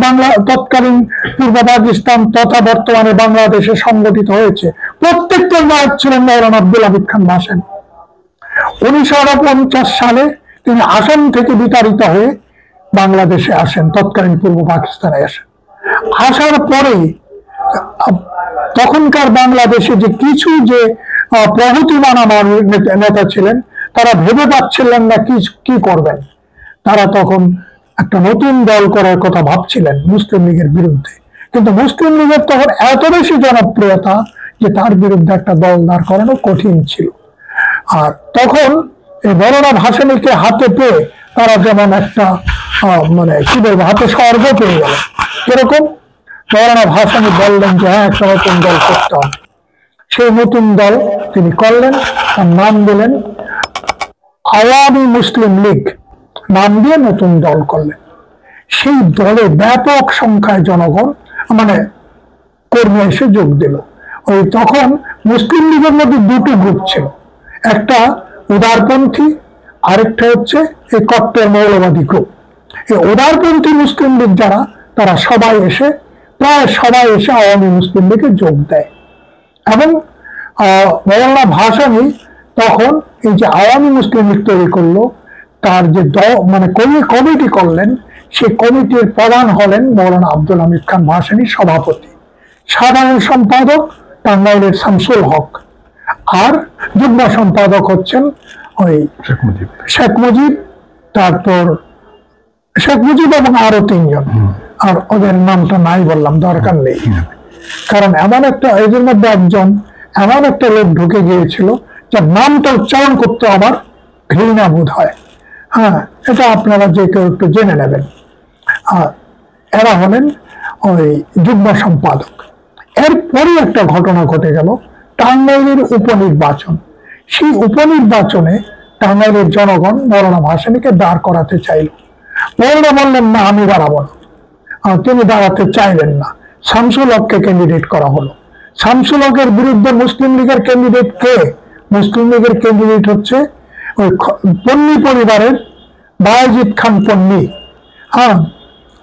তৎকালীন পূর্ব পাকিস্তান তথা বর্তমানে বাংলাদেশে সংগঠিত হয়েছে প্রত্যেকটার নায়ক ছিলেন মৌলানা আব্দুল হামিদ খান ভাসানী। 1949 সালে তিনি আসাম থেকে বিতাড়িত হয়ে বাংলাদেশে আসেন, তৎকালীন পূর্ব পাকিস্তানে আসেন। আসার পরেই তখনকার বাংলাদেশে যে কিছু যে প্রগতিমান আমার নেতা ছিলেন তারা ভেবে পাচ্ছিলেন না কি করবেন। তারা তখন একটা নতুন দল করার কথা ভাবছিলেন মুসলিম লীগের বিরুদ্ধে, কিন্তু মুসলিম লীগের তখন এত বেশি জনপ্রিয়তা যে তার বিরুদ্ধে একটা দল দাঁড় করানো কঠিন ছিল। আর তখন এই মৌলানা ভাসানীকে হাতে পেয়ে তারা যেমন একটা মানে কি বলবো, হাতে স্বর্গ পেয়ে গেল। এরকম মৌলানা ভাসানী বললেন যে হ্যাঁ, একটা নতুন দল করতে হবে। সেই নতুন দল তিনি করলেন, তার নাম দিলেন আওয়ামী মুসলিম লীগ, নাম দিয়ে নতুন দল করলেন। সেই দলে ব্যাপক সংখ্যায় জনগণ মানে কর্মী এসে যোগ দিল। ওই তখন মুসলিম লীগের মধ্যে দুটো গ্রুপ ছিল, একটা উদারপন্থী, আরেকটা হচ্ছে এই কট্টর মৌলবাদী গ্রুপ। এই উদারপন্থী মুসলিম লীগ যারা, তারা প্রায় সবাই এসে আওয়ামী মুসলিম লীগে যোগ দেয়। এবং মৌলানা ভাসানী তখন এই যে আওয়ামী মুসলিম লীগ তৈরি করলো, তার যে মানে কমিটি করলেন, সেই কমিটির প্রধান হলেন মৌলানা আব্দুল হামিদ খান ভাসানী সভাপতি, সাধারণ সম্পাদক টাঙ্গাইলের শামসুল হক, আর যুগ্ম সম্পাদক হচ্ছেন ওই শেখ মুজিব, তারপর শেখ মুজিব এবং আরো 3 জন। আর ওদের নামটা নাই বললাম, দরকার নেই, কারণ এমন একটা এদের মধ্যে একজন এমন একটা লোক ঢুকে গিয়েছিল যার নামটা উচ্চারণ করতে আমার ঘৃণা বোধ হয়। হ্যাঁ, এটা আপনারা যে কেউ একটু জেনে নেবেন। এরা হলেন ওই যুগ্ম সম্পাদক। এরপরে একটা ঘটনা ঘটে গেল, টাঙ্গাইলের উপনির্বাচন। সেই উপনির্বাচনে টাঙ্গাইলের জনগণ মৌলানা ভাসানীকে দাঁড় করাতে চাইল। মৌলানা বললেন, না, আমি দাঁড়াবো না। তিনি দাঁড়াতে চাইলেন না। শামসুল হককে ক্যান্ডিডেট করা হলো। শামসুল হকের বিরুদ্ধে মুসলিম লীগের ক্যান্ডিডেট কে? মুসলিম লীগের ক্যান্ডিডেট হচ্ছে ওই পন্নী পরিবারের বায়েজিদ খান পন্নী। হ্যাঁ,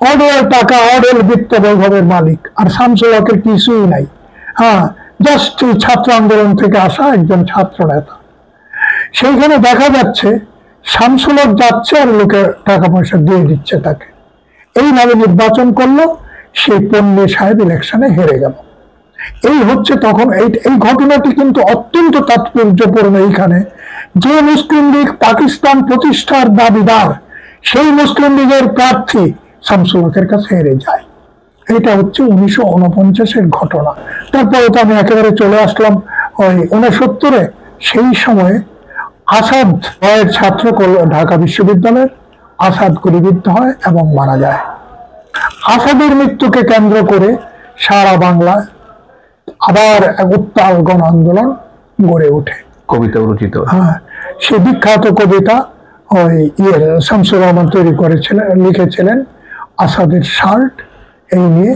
অডেল টাকা, অডেল বিত্ত বৈভবের মালিক। আর শামসুল হকের কিছুই নাই। হ্যাঁ, জাস্ট ছাত্র আন্দোলন থেকে আসা একজন ছাত্র নেতা। সেইখানে দেখা যাচ্ছে শামসুল হক যাচ্ছে আর লোকে টাকা পয়সা দিয়ে দিচ্ছে তাকে। এইভাবে নির্বাচন করলো, সেই পন্নী সাহেব ইলেকশনে হেরে গেল। এই হচ্ছে তখন এই ঘটনাটি কিন্তু অত্যন্ত তাৎপর্যপূর্ণ। এইখানে যে মুসলিম লীগ পাকিস্তান প্রতিষ্ঠার দাবিদার, সেই মুসলিম লীগের প্রার্থী শামসুল হকের কাছে হেরে যায়। এটা হচ্ছে 1949-এর ঘটনা। তারপরে তো আমি একেবারে চলে আসলাম ওই 69-এ। সেই সময়ে আসাদ রায়ের ছাত্র ঢাকা বিশ্ববিদ্যালয়ের আসাদ গুলিবিদ্ধ হয় এবং মারা যায়। আসাদের মৃত্যুকে কেন্দ্র করে সারা বাংলায় আবার এক উত্তাল গণ আন্দোলন গড়ে ওঠে। কবিতা রচিত। হ্যাঁ, সে বিখ্যাত কবিতা ওই শামসুর রহমান তৈরি করেছিলেন, লিখেছিলেন আসাদের শার্ট, এই নিয়ে।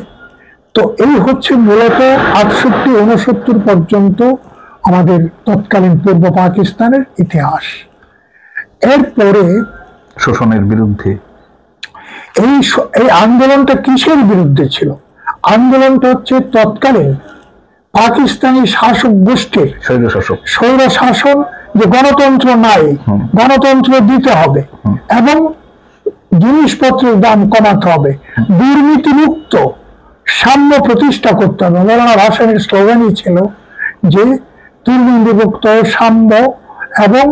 তো এই হচ্ছে মূলত 68-69 পর্যন্ত আমাদের তৎকালীন পূর্ব পাকিস্তানের ইতিহাস। এরপরে শোষণের বিরুদ্ধে এই আন্দোলনটা কিসের বিরুদ্ধে ছিল? আন্দোলনটা হচ্ছে তৎকালীন পাকিস্তানি শাসক গোষ্ঠীর স্বৈর শাসন, যে গণতন্ত্র নাই, গণতন্ত্র দিতে হবে এবং জিনিসপত্রের দাম কমাতে হবে, দুর্নীতিমুক্ত সাম্য প্রতিষ্ঠা করতে হবে। মৌলানা ভাসানীর স্লোগানই ছিল যে দুর্নীতিমুক্ত, সাম্য এবং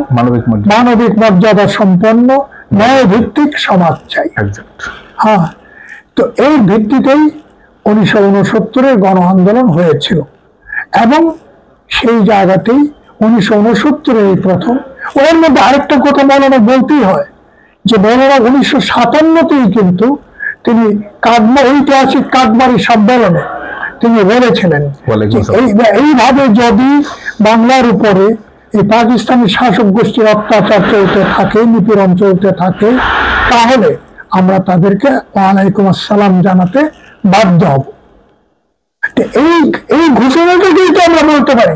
মানবিক মর্যাদা সম্পন্ন ন্যায় ভিত্তিক সমাজ চাই। হ্যাঁ, তো এই ভিত্তিতেই 1969-এর গণ আন্দোলন হয়েছিল এবং সেই জায়গাতেই 1969-এর এই প্রথম। ওর মধ্যে আরেকটা কথা মৌলানা বলতেই হয় যে মৌলানা 1957-তেই কিন্তু তিনি ঐতিহাসিক কাকবাড়ি সম্মেলনে তিনি বলেছিলেন এইভাবে যদি বাংলার উপরে এই পাকিস্তানি শাসক গোষ্ঠীর অত্যাচার চলতে থাকে, নিপীড়ন চলতে থাকে, তাহলে আমরা তাদেরকে ওয়ালাইকুম আসসালাম জানাতে বাধ্য হব। এই ঘোষণাটাকেই তো আমরা বলতে পারি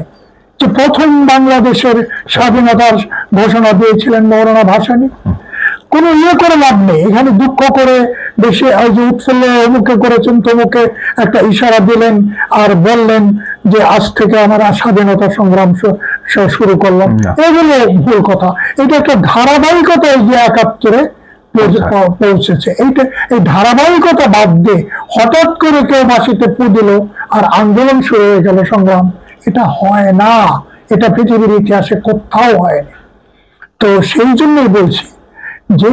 যে প্রথম বাংলাদেশের স্বাধীনতার ঘোষণা দিয়েছিলেন মৌলানা ভাসানী। কোন করে লাভ নেই এখানে, দুঃখ করে বেশি উৎফুল্ল অমুকে করেছেন তমুকে একটা ইশারা দিলেন আর বললেন যে আজ থেকে আমরা স্বাধীনতা সংগ্রাম শুরু করলাম, এগুলো ভুল কথা। এটা একটা ধারাবাহিকতা এই যে 71-এ পৌঁছেছে। এই ধারাবাহিকতা বাদ দিয়ে হঠাৎ করে কেউ মাসিতে পু দিল আর আন্দোলন শুরু হয়ে গেল, সংগ্রাম, এটা হয় না। এটা পৃথিবীর ইতিহাসে কোথাও হয়নি। তো সেই জন্যই বলছি যে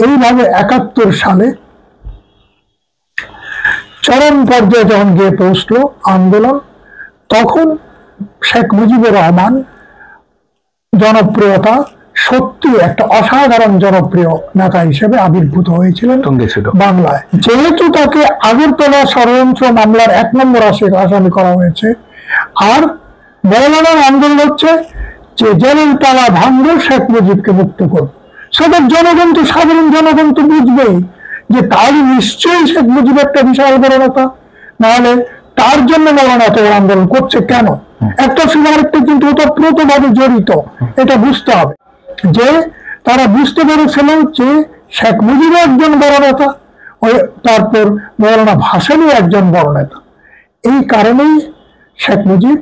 এইভাবে 71 সালে চরম পর্যায়ে যখন গিয়ে পৌঁছলো আন্দোলন, তখন শেখ মুজিবুর রহমান জনপ্রিয়তা সত্যি একটা অসাধারণ জনপ্রিয় নেতা হিসেবে আবির্ভূত হয়েছিলেন বাংলায়। যেহেতু তাকে আগরতলা ষড়যন্ত্র মামলার 1 নম্বর আসামি করা হয়েছে, আর মৌলানার আন্দোলন হচ্ছে যে জেলের তালা ভাঙল, শেখ মুজিবকে মুক্ত করব। সেটা জনগণ তো, সাধারণ জনগণ তো বুঝবেই যে তার নিশ্চয়ই শেখ মুজিব একটা বিশাল বড় নেতা, নাহলে তার জন্য মৌলানা এত আন্দোলন করছে কেন? একটা সময় আরেকটা কিন্তু ওতপ্রোতভাবে জড়িত, এটা বুঝতে হবে। যে তারা বুঝতে পেরেছিলেন যে শেখ মুজিব একজন বড় নেতা, তারপর মৌলানা ভাসানী একজন বড় নেতা। এই কারণেই শেখ মুজিব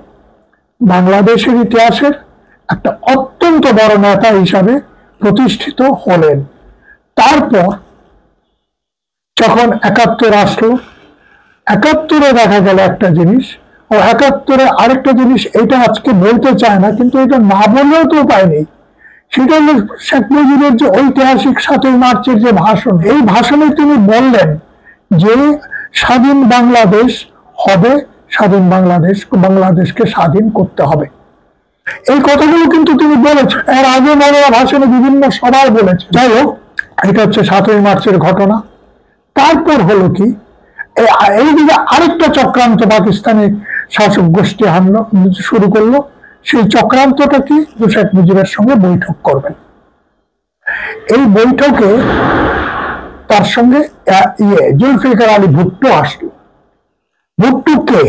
বাংলাদেশের ইতিহাসের একটা অত্যন্ত বড় নেতা হিসাবে প্রতিষ্ঠিত হলেন। তারপর যখন 71 আসলো, 71-এ দেখা গেল একটা জিনিস, ও 71-এ আরেকটা জিনিস, এটা আজকে বলতে চায় না কিন্তু এটা না বললেও তো উপায় নেই। সেটা হলো শেখ মুজিবের যে ঐতিহাসিক 7ই মার্চের যে ভাষণ, এই ভাষণে তিনি বললেন যে স্বাধীন বাংলাদেশ হবে, স্বাধীন বাংলাদেশকে স্বাধীন করতে হবে। এই কথাগুলো কিন্তু তিনি বলেছেন, এর আগে মনোরা ভাষণে বিভিন্ন সভায় বলেছে। যাই হোক, এটা হচ্ছে 7ই মার্চের ঘটনা। তারপর হলো কি, এইদিকে আরেকটা চক্রান্ত পাকিস্তানি শাসক গোষ্ঠী হামলা শুরু করলো। সেই চক্রান্তটা কি, শেখ মুজিবের সঙ্গে বৈঠক করবেন। এই বৈঠকে তার সঙ্গে জুলফিকার আলী ভুট্টো আসলো। ভুট্টো কে,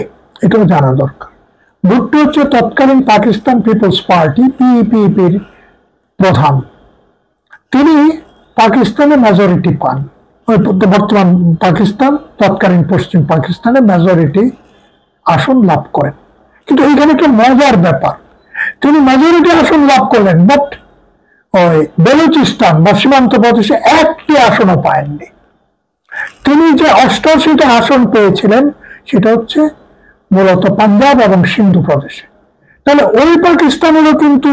এটাও জানা দরকার। ভুট্টো হচ্ছে তৎকালীন পাকিস্তান পিপলস পার্টি পিপিপির প্রধান। তিনি পাকিস্তানে মেজরিটি পান, বর্তমান পাকিস্তান তৎকালীন পশ্চিম পাকিস্তানে মেজরিটি আসন লাভ করেন। কিন্তু এইখানে একটা মজার ব্যাপার, তিনি মেজরিটি আসন লাভ করলেন, বাট ওই বেলুচিস্তান বা সীমান্ত প্রদেশে একটি আসনও পায়ননি। তিনি যে 88টা আসন পেয়েছিলেন সেটা হচ্ছে মূলত পাঞ্জাব এবং সিন্ধু প্রদেশে। তাহলে ওই পাকিস্তানেরও কিন্তু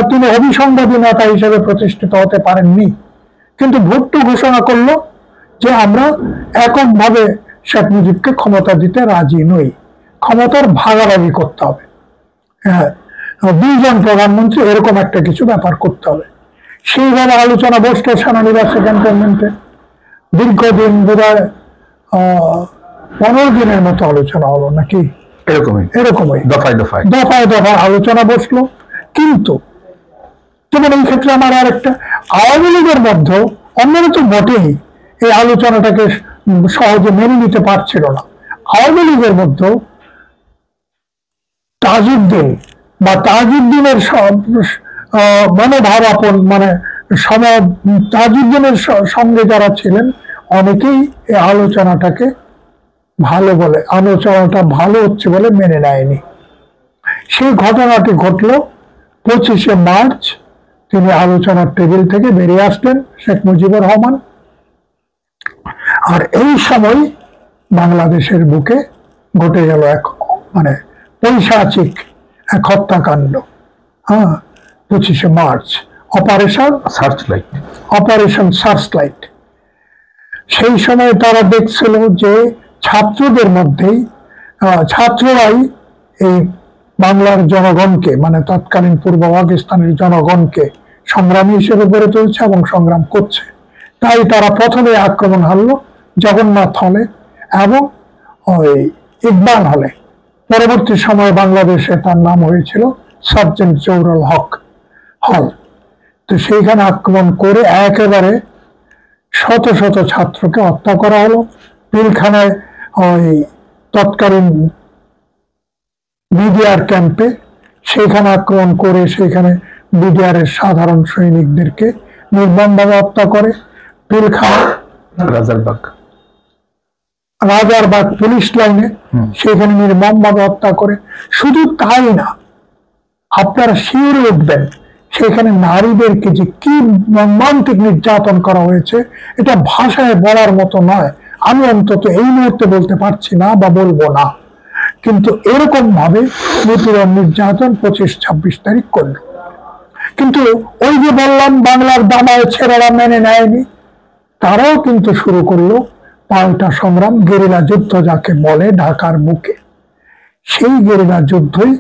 তিনি অভিসংবাদী নেতা হিসেবে প্রতিষ্ঠিত হতে পারেননি। কিন্তু ভুট্টো ঘোষণা করলো যে আমরা এককভাবে শেখ মুজিবকে ক্ষমতা দিতে রাজি নই, ক্ষমতার ভাগাভাগি করতে হবে, হ্যাঁ, 2 জন প্রধানমন্ত্রী এরকম একটা কিছু ব্যাপার করতে হবে। সেইভাবে আলোচনা বসলো সেনানিবাসে ক্যান্টনমেন্টে। দীর্ঘদিন, বোধহয় 15 দিনের মতো আলোচনা হলো নাকি এরকমই দফায় দফায় আলোচনা বসলো। কিন্তু যেমন এই ক্ষেত্রে আমার আর একটা, আওয়ামী লীগের মধ্যেও অন্যরা তো বটেই এই আলোচনাটাকে সহজে মেনে নিতে পারছিল না। আওয়ামী লীগের মধ্যেও তাজউদ্দিনের মনোভাবাপন, মানে তাজউদ্দিনের সঙ্গে যারা ছিলেন অনেকেই এই আলোচনাটাকে আলোচনাটা ভালো হচ্ছে বলে মেনে নেয়নি। সেই ঘটনাটি ঘটল 25শে মার্চ। তিনি আলোচনার টেবিল থেকে বেরিয়ে আসলেন শেখ মুজিবুর রহমান। আর এই সময় বাংলাদেশের বুকে ঘটে গেল এক পৈশাচিক এক হত্যাকাণ্ড। 25শে মার্চ, অপারেশন সার্চলাইট। সেই সময় তারা দেখছিল যে ছাত্রদের মধ্যেই, ছাত্ররাই এই বাংলার জনগণকে, মানে তৎকালীন পূর্ব পাকিস্তানের জনগণকে সংগ্রামী হিসেবে গড়ে তুলছে এবং সংগ্রাম করছে। তাই তারা প্রথমে আক্রমণ হারল জগন্নাথ হলে এবং ওই ইকবাল হলে। পরবর্তী সময়ে বাংলাদেশে তার নাম হয়েছিল সার্জেন্ট জহুরুল হক হল। তো সেইখানে আক্রমণ করে একেবারে শত শত ছাত্রকে হত্যা করা হলো। পিলখানায় ওই তৎকালীন বিডিআর ক্যাম্পে, সেখানে আক্রমণ করে সেখানে বিডিআর এর সাধারণ সৈনিকদেরকে নির্মমভাবে হত্যা করে। পিলখানা রাজারবাগ পুলিশ লাইনে সেখানে নির্মমভাবে হত্যা করে। শুধু তাই না, আপনারা শিউরে উঠবেন সেখানে নারীদেরকে যে কি মর্মান্তিক নির্যাতন করা হয়েছে, এটা ভাষায় বলার মতো নয়। আমি অন্তত এই মুহূর্তে বলতে পারছি না বা বলবো না। কিন্তু এরকম ভাবে নিপীড়ন নির্যাতন 25-26 তারিখ করল। কিন্তু ওই যে বললাম বাংলার দামায় ছেলেরা মেনে নেয়নি, তারাও কিন্তু শুরু করলো পাল্টা সংগ্রাম, গেরিলা যুদ্ধ যাকে বলে ঢাকার বুকে। সেই গেরিলা যুদ্ধই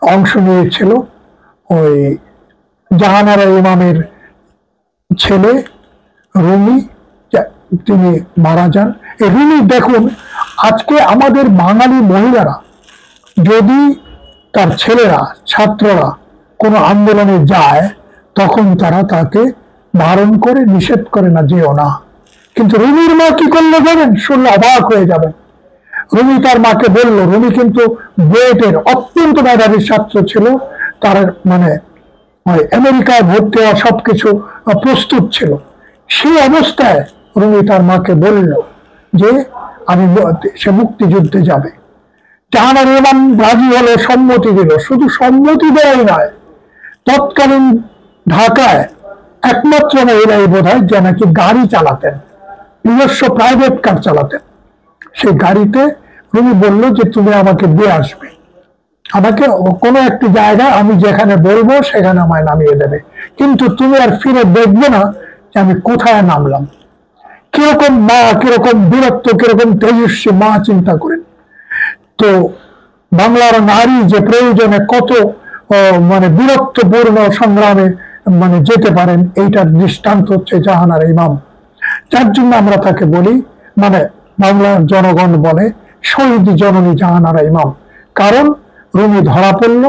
অংশ নিয়েছিল ওই জাহানারা ইমামের ছেলে রুমি, তিনি মারা যান। এই রুমি, দেখুন আজকে আমাদের বাঙালি মহিলারা যদি তার ছেলেরা, ছাত্ররা কোনো আন্দোলনে যায়, তখন তারা তাকে বারণ করে, নিষেধ করে না, যেও না। কিন্তু রুমির মা কি করলো জানেন? শুনলে অবাক হয়ে যাবেন। রুমি তার মাকে বলল, রুমি কিন্তু বুয়েটের অত্যন্ত মেধাবী ছাত্র ছিল, তার আমেরিকায় ভর্তি হওয়া সবকিছু প্রস্তুত ছিল। সেই অবস্থায় রুমি তার মাকে বলল যে সে মুক্তিযুদ্ধে যাবে। জাহানারা ইমাম রাজি হলো, সম্মতি দিল। শুধু সম্মতি দেয় নয়, তৎকালীন ঢাকায় একমাত্র মহিলাই বোধহয় যে নাকি গাড়ি চালাতেন, নিজস্ব প্রাইভেট কার চালাতেন। সেই গাড়িতে রুমি বলল যে তুমি আমাকে দিয়ে আসবে, আমাকে কোনো একটি জায়গায় আমি যেখানে বলবো সেখানে আমায় নামিয়ে দেবে, কিন্তু তুমি আর ফিরে দেখবে না যে আমি কোথায় নামলাম। কিরকম মা, কিরকম বীরত্ব, কিরকম তেজস্বী মা চিন্তা করেন। তো বাংলার নারী যে প্রয়োজনে কত মানে বীরত্বপূর্ণ সংগ্রামে মানে যেতে পারেন, এইটার দৃষ্টান্ত হচ্ছে জাহানারা ইমাম, যার জন্য আমরা তাকে বলি, মানে বাংলার জনগণ বলে শহীদ জননী জাহানারা ইমাম। কারণ রুমি ধরা পড়ল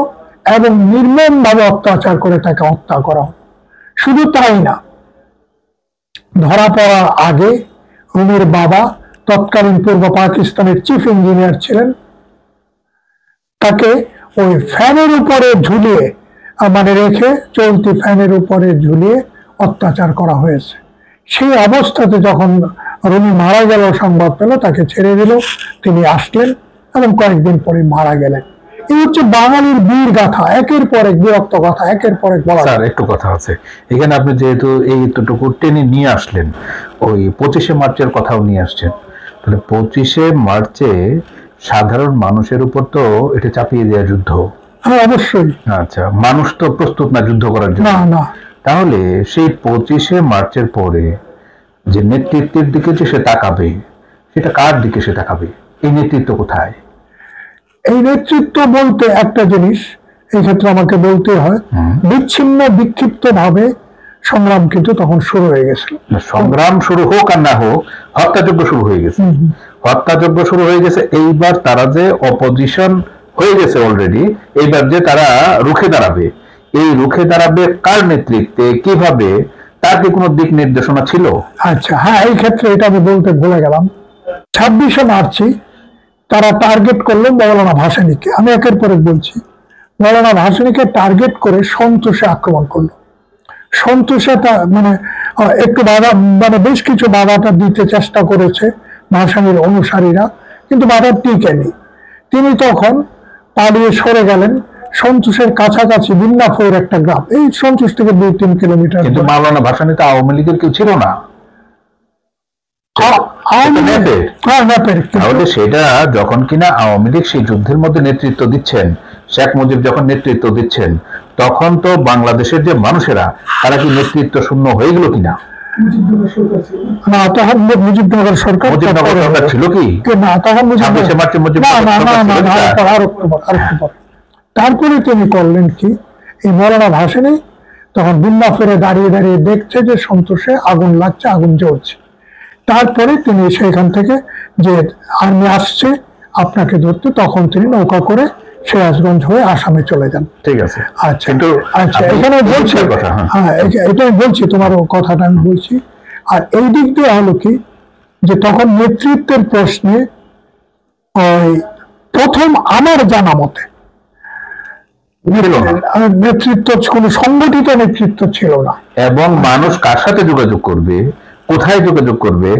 এবং নির্মম ভাবে অত্যাচার করে তাকে হত্যা করা হলো। শুধু তাই না, ধরা পড়ার আগে রুমির বাবা তৎকালীন পূর্ব পাকিস্তানের চিফ ইঞ্জিনিয়ার ছিলেন, তাকে ওই ফ্যানের উপরে ঝুলিয়ে মানে রেখে, চলতি ফ্যানের উপরে ঝুলিয়ে অত্যাচার করা হয়েছে। সেই অবস্থাতে যখন রুমি মারা গেল সংবাদ পেল, তাকে ছেড়ে দিল, তিনি আসলেন এবং কয়েকদিন পরে মারা গেলেন। এই হচ্ছে বাঙালির বীর গাথা, একের পর এক বীরত্ব গাথা, একের পর এক বলা। স্যার একটু কথা আছে এখানে, আপনি যেহেতু এইটুকু টেনে নিয়ে আসলেন, ওই 25শে মার্চের কথাও নিয়ে আসছেন, তাহলে 25শে মার্চে সাধারণ মানুষের উপর তো এটা চাপিয়ে দেওয়া যুদ্ধ। হ্যাঁ অবশ্যই। আচ্ছা, মানুষ তো প্রস্তুত না যুদ্ধ করার জন্য। না না, তাহলে সেই 25শে মার্চের পরে যে নেতৃত্বের দিকে যে সে তাকাবে, সেটা কার দিকে সে তাকাবে? এই নেতৃত্ব কোথায়? এই নেতৃত্ব বলতে একটা জিনিস এই ক্ষেত্রে আমাকে বলতে হয়, বিচ্ছিন্ন বিক্ষিপ্ত ভাবে সংগ্রাম কিন্তু তখন শুরু হয়ে গেছিল। সংগ্রাম শুরু হোক আর না হোক, হত্যাযজ্ঞ শুরু হয়ে গেছে। হত্যাযজ্ঞ শুরু হয়ে গেছে। এইবার তারা যে অপোজিশন হয়ে গেছে অলরেডি, এইবার যে তারা রুখে দাঁড়াবে, এই রুখে দাঁড়াবে কার নেতৃত্বে, কিভাবে, তার কি কোনো দিক নির্দেশনা ছিল? আচ্ছা হ্যাঁ, এই ক্ষেত্রে এটা আমি বলতে ভুলে গেলাম। 26শে মার্চে তারা টার্গেট করলো মৌলানা ভাসানীকে। আমি একের পর এক বলছি। মৌলানা ভাসানীকে টার্গেট করে সন্তোষে আক্রমণ করলো। সন্তোষে মানে একটু বাধা, মানে বেশ কিছু বাধাটা দিতে চেষ্টা করেছে ভাসানীর অনুসারীরা, কিন্তু বাধা টিকেনি। তিনি তখন পালিয়ে সরে গেলেন সন্তোষের কাছাকাছি বিন্নাফের একটা গ্রাম, এই সন্তোষ থেকে 2-3 কিলোমিটার। কিন্তু মাওলানা ভাসানী তো আওয়ামী লীগের কেউ ছিল না। তাহলে সেটা যখন কিনা আওয়ামী লীগ সেই যুদ্ধের মধ্যে নেতৃত্ব দিচ্ছেন, শেখ মুজিব যখন নেতৃত্ব দিচ্ছেন, তখন তো বাংলাদেশের যে মানুষেরা, তারা কি নেতৃত্ব শূন্য হয়ে গেল কিনা? না, তখন মুজিবনগর সরকার ছিল কি? না, তখন তারপরে তিনি করলেন কি, এই মৌলানা ভাসানী তখন বিন্নাফেরে দাঁড়িয়ে দাঁড়িয়ে দেখছে যে সন্তোষে আগুন লাগছে, আগুন জ্বলছে। তারপরে তিনি সেখান থেকে যে আর্মি আসছে আপনাকে ধরতে, তখন তিনি নৌকা করে সিরাজগঞ্জ হয়ে আসামে চলে যান। ঠিক আছে। আচ্ছা আচ্ছা, এখানে বলছি, হ্যাঁ এটাই বলছি, তোমার কথাটা আমি বলছি। আর এই দিক দিয়ে হলো কি, যে তখন নেতৃত্বের প্রশ্নে ওই প্রথম আমার জানা মতে নেতৃত্ব, কোনো সংগঠিত নেতৃত্ব ছিল না। এবং মানুষ কার সাথে যোগাযোগ করবে, কোথায় যোগাযোগ করবে?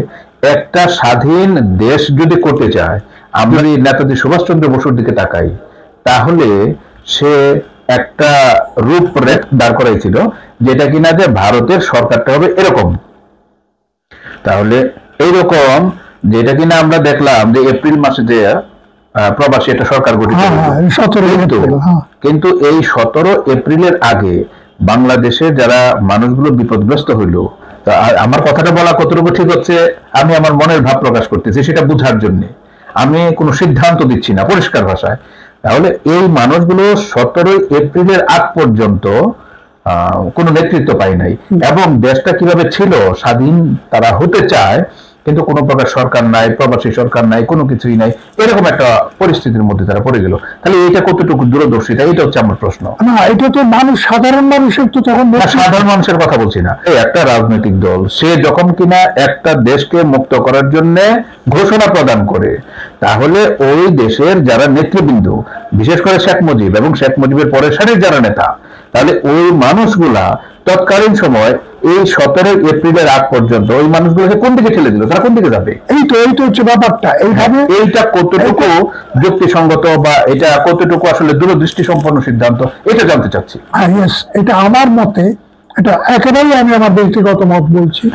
একটা স্বাধীন দেশ যদি করতে চায়, আমরা নেতাজি সুভাষচন্দ্র বসুর দিকে তাকাই, তাহলে সে একটা রূপরেখ দাঁড় করাইছিল, যেটা কিনা যে ভারতের সরকারটা হবে এরকম। তাহলে এইরকম যেটা কিনা আমরা দেখলাম যে এপ্রিল মাসে যে প্রবাসী একটা সরকার গঠিত, কিন্তু এই 17 এপ্রিলের আগে বাংলাদেশে যারা মানুষগুলো বিপদগ্রস্ত হইলো, আমার কথাটা বলা কতটুকু ঠিক হচ্ছে আমি আমার মনের ভাব প্রকাশ করতেছি সেটা বোঝার জন্য, আমি কোনো সিদ্ধান্ত দিচ্ছি না, পরিষ্কার ভাষায়। তাহলে এই মানুষগুলো 17 এপ্রিলের আগ পর্যন্ত কোনো নেতৃত্ব পায় নাই, এবং দেশটা কিভাবে ছিল, স্বাধীন তারা হতে চায়, কিন্তু কোনো প্রকার সরকার নাই, প্রবাসী সরকার নাই, কোনো কিছুই নাই, এরকম একটা পরিস্থিতির মধ্যে তারা পড়ে গেল। তাহলে এটা কতটুকু দূরদর্শিতা, এটা হচ্ছে আমার প্রশ্ন। না, এটা তো মানুষ, সাধারণ মানুষের তো তখন, সাধারণ মানুষের কথা বলছি না, একটা রাজনৈতিক দল সে যখন কিনা একটা দেশকে মুক্ত করার জন্য ঘোষণা প্রদান করে, তাহলে ওই দেশের যারা নেতৃবৃন্দ, বিশেষ করে শেখ মুজিব এবং শেখ মুজিবের পরের সারির যারা নেতা, তাহলে ওই মানুষগুলা তৎকালীন সময় এই 17 এপ্রিলের আগ পর্যন্ত ওই মানুষগুলোকে কোন দিকে ঠেলে দিল, তারা কোন দিকে যাবে? এই তো হচ্ছে ব্যাপারটা। এইভাবে এইটা কতটুকু যুক্তিসঙ্গত বা এটা কতটুকু আসলে দূরদৃষ্টি সম্পন্ন সিদ্ধান্ত, এটা জানতে চাচ্ছি। এটা আমার মতে, এটা একেবারেই আমি আমার ব্যক্তিগত মত বলছি,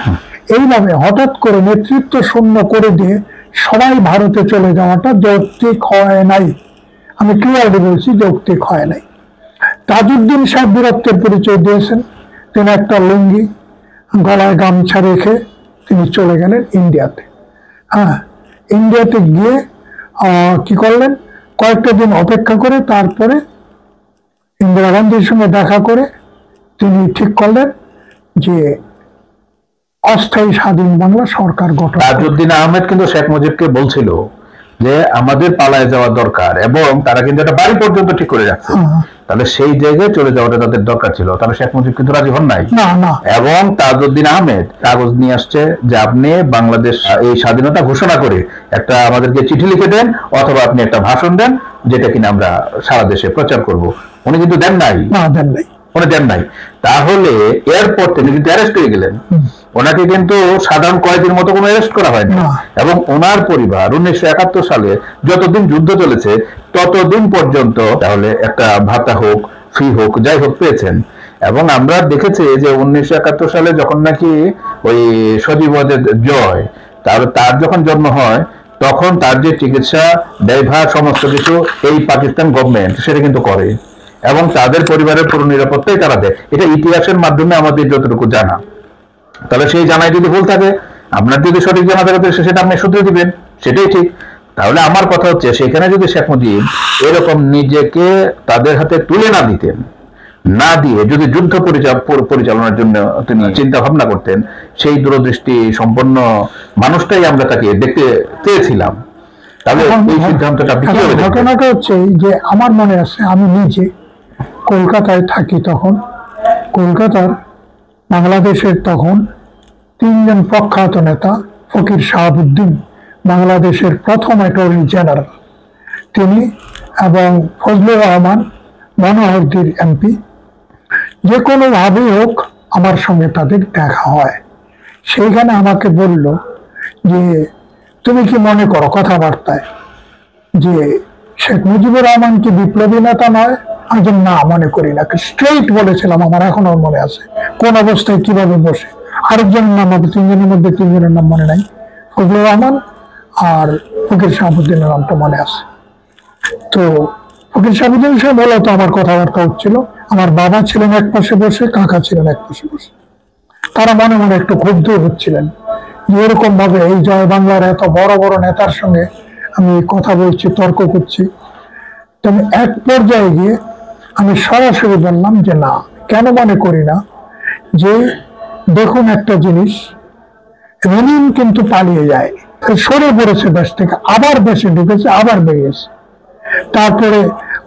এইভাবে হঠাৎ করে নেতৃত্ব শূন্য করে দিয়ে সবাই ভারতে চলে যাওয়াটা যৌক্তিক হয় নাই। আমি ক্লিয়ারলি বলছি, যৌক্তিক হয় নাই। তাজউদ্দিন সাহেব বীরত্বের পরিচয় দিয়েছেন। তিনি একটা লুঙ্গি, গলায় গামছা রেখে তিনি চলে গেলেন ইন্ডিয়াতে। হ্যাঁ, ইন্ডিয়াতে গিয়ে কি করলেন, কয়েকটা দিন অপেক্ষা করে তারপরে ইন্দিরা গান্ধীর সঙ্গে দেখা করে তিনি ঠিক করলেন যে অস্থায়ী স্বাধীন বাংলা সরকার গঠন। তাজউদ্দিন আহমেদ কিন্তু শেখ মুজিবকে বলছিল যে আমাদের পালায় যাওয়া দরকার, এবং তারা কিন্তু একটা বাড়ি পর্যন্ত ঠিক করে রাখছে। তাহলে সেই জায়গায় চলে যাওয়াটা তাদের দরকার ছিল, তাহলে শেখ মুজিব কিন্তু রাজি হন নাই। এবং তাজউদ্দিন আহমেদ কাগজ নিয়ে আসছে যে আপনি বাংলাদেশ এই স্বাধীনতা ঘোষণা করে একটা আমাদেরকে চিঠি লিখে দেন, অথবা আপনি একটা ভাষণ দেন যেটা কিনা আমরা সারা দেশে প্রচার করব। উনি কিন্তু দেন নাই, উনি দেন নাই। তাহলে এরপর তিনি কিন্তু অ্যারেস্ট হয়ে গেলেন। ওনাকে কিন্তু সাধারণ কয়েদির মতো কোনো অ্যারেস্ট করা হয়নি, এবং ওনার পরিবার 1971 সালে যতদিন যুদ্ধ চলেছে ততদিন পর্যন্ত তাহলে একটা ভাতা হোক, ফি হোক, যাই হোক পেয়েছেন। এবং আমরা দেখেছি যে 1971 সালে যখন নাকি ওই সজীবদের জয়, তার যখন জন্ম হয়, তখন তার যে চিকিৎসা ব্যয়ভার সমস্ত কিছু এই পাকিস্তান গভর্নমেন্ট সেটা কিন্তু করে, এবং তাদের পরিবারের পুরো নিরাপত্তাই তারা দেয়। এটা ইতিহাসের মাধ্যমে আমাদের যতটুকু জানা। তাহলে সেই জানায় যদি ভুল থাকে, আপনার যদি সঠিক জানা থাকে সেটা আপনি শুধরে দিবেন, সেটাই ঠিক। তাহলে আমার কথা হচ্ছে, সেখানে যদি শেখ মুজিব এরকম নিজেকে তাদের হাতে তুলে না দিতেন, না দিয়ে যদি যুদ্ধ পরিচালনার জন্য তিনি চিন্তা ভাবনা করতেন, সেই দূরদৃষ্টি সম্পন্ন মানুষটাই আমরা তাকে দেখতে চেয়েছিলাম। তাহলে এই সিদ্ধান্তটা ঘটনাটা হচ্ছে যে আমার মনে আছে, আমি নিজে কলকাতায় থাকি তখন। কলকাতার বাংলাদেশের তখন 3 জন প্রখ্যাত নেতা, ফকির শাহাবুদ্দিন বাংলাদেশের প্রথম অ্যাটর্নি জেনারেল তিনি, এবং ফজলুর রহমান মনোহরদীর এমপি, যে কোনোভাবেই হোক আমার সঙ্গে তাদের দেখা হয়। সেইখানে আমাকে বলল যে তুমি কি মনে করো কথাবার্তায় যে শেখ মুজিবুর রহমান কি বিপ্লবী নেতা নয়? আমি না, মনে করি না। স্ট্রেইট বলেছিলাম, আমার এখনো মনে আছে কোন অবস্থায় কিভাবে বসে। আরেকজনের নাম হবে, 3 জনের মধ্যে 3 জনের নাম মনে নাই, ফজলুর রহমান আর ফকির শাহাবুদ্দিনের নামটা মনে আছে। তো ফকির শাহাবুদ্দিন সাহেব মূলত আমার কথাবার্তা হচ্ছিল, আমার বাবা ছিলেন এক পাশে বসে, কাকা ছিলেন এক পাশে বসে। তারা মনে মনে একটু ক্ষুব্ধ হচ্ছিলেন যে এরকম ভাবে এই জয় বাংলার এত বড় বড় নেতার সঙ্গে আমি কথা বলছি, তর্ক করছি। তবে এক পর্যায়ে গিয়ে আমি সরাসরি বললাম যে না, কেন মনে করি না, যে দেখুন একটা জিনিস, লেনিন কিন্তু পালিয়ে যায়নি, সরে পড়েছে দেশ থেকে, আবার দেশে ঢুকেছে, আবার বেরিয়েছে। তারপরে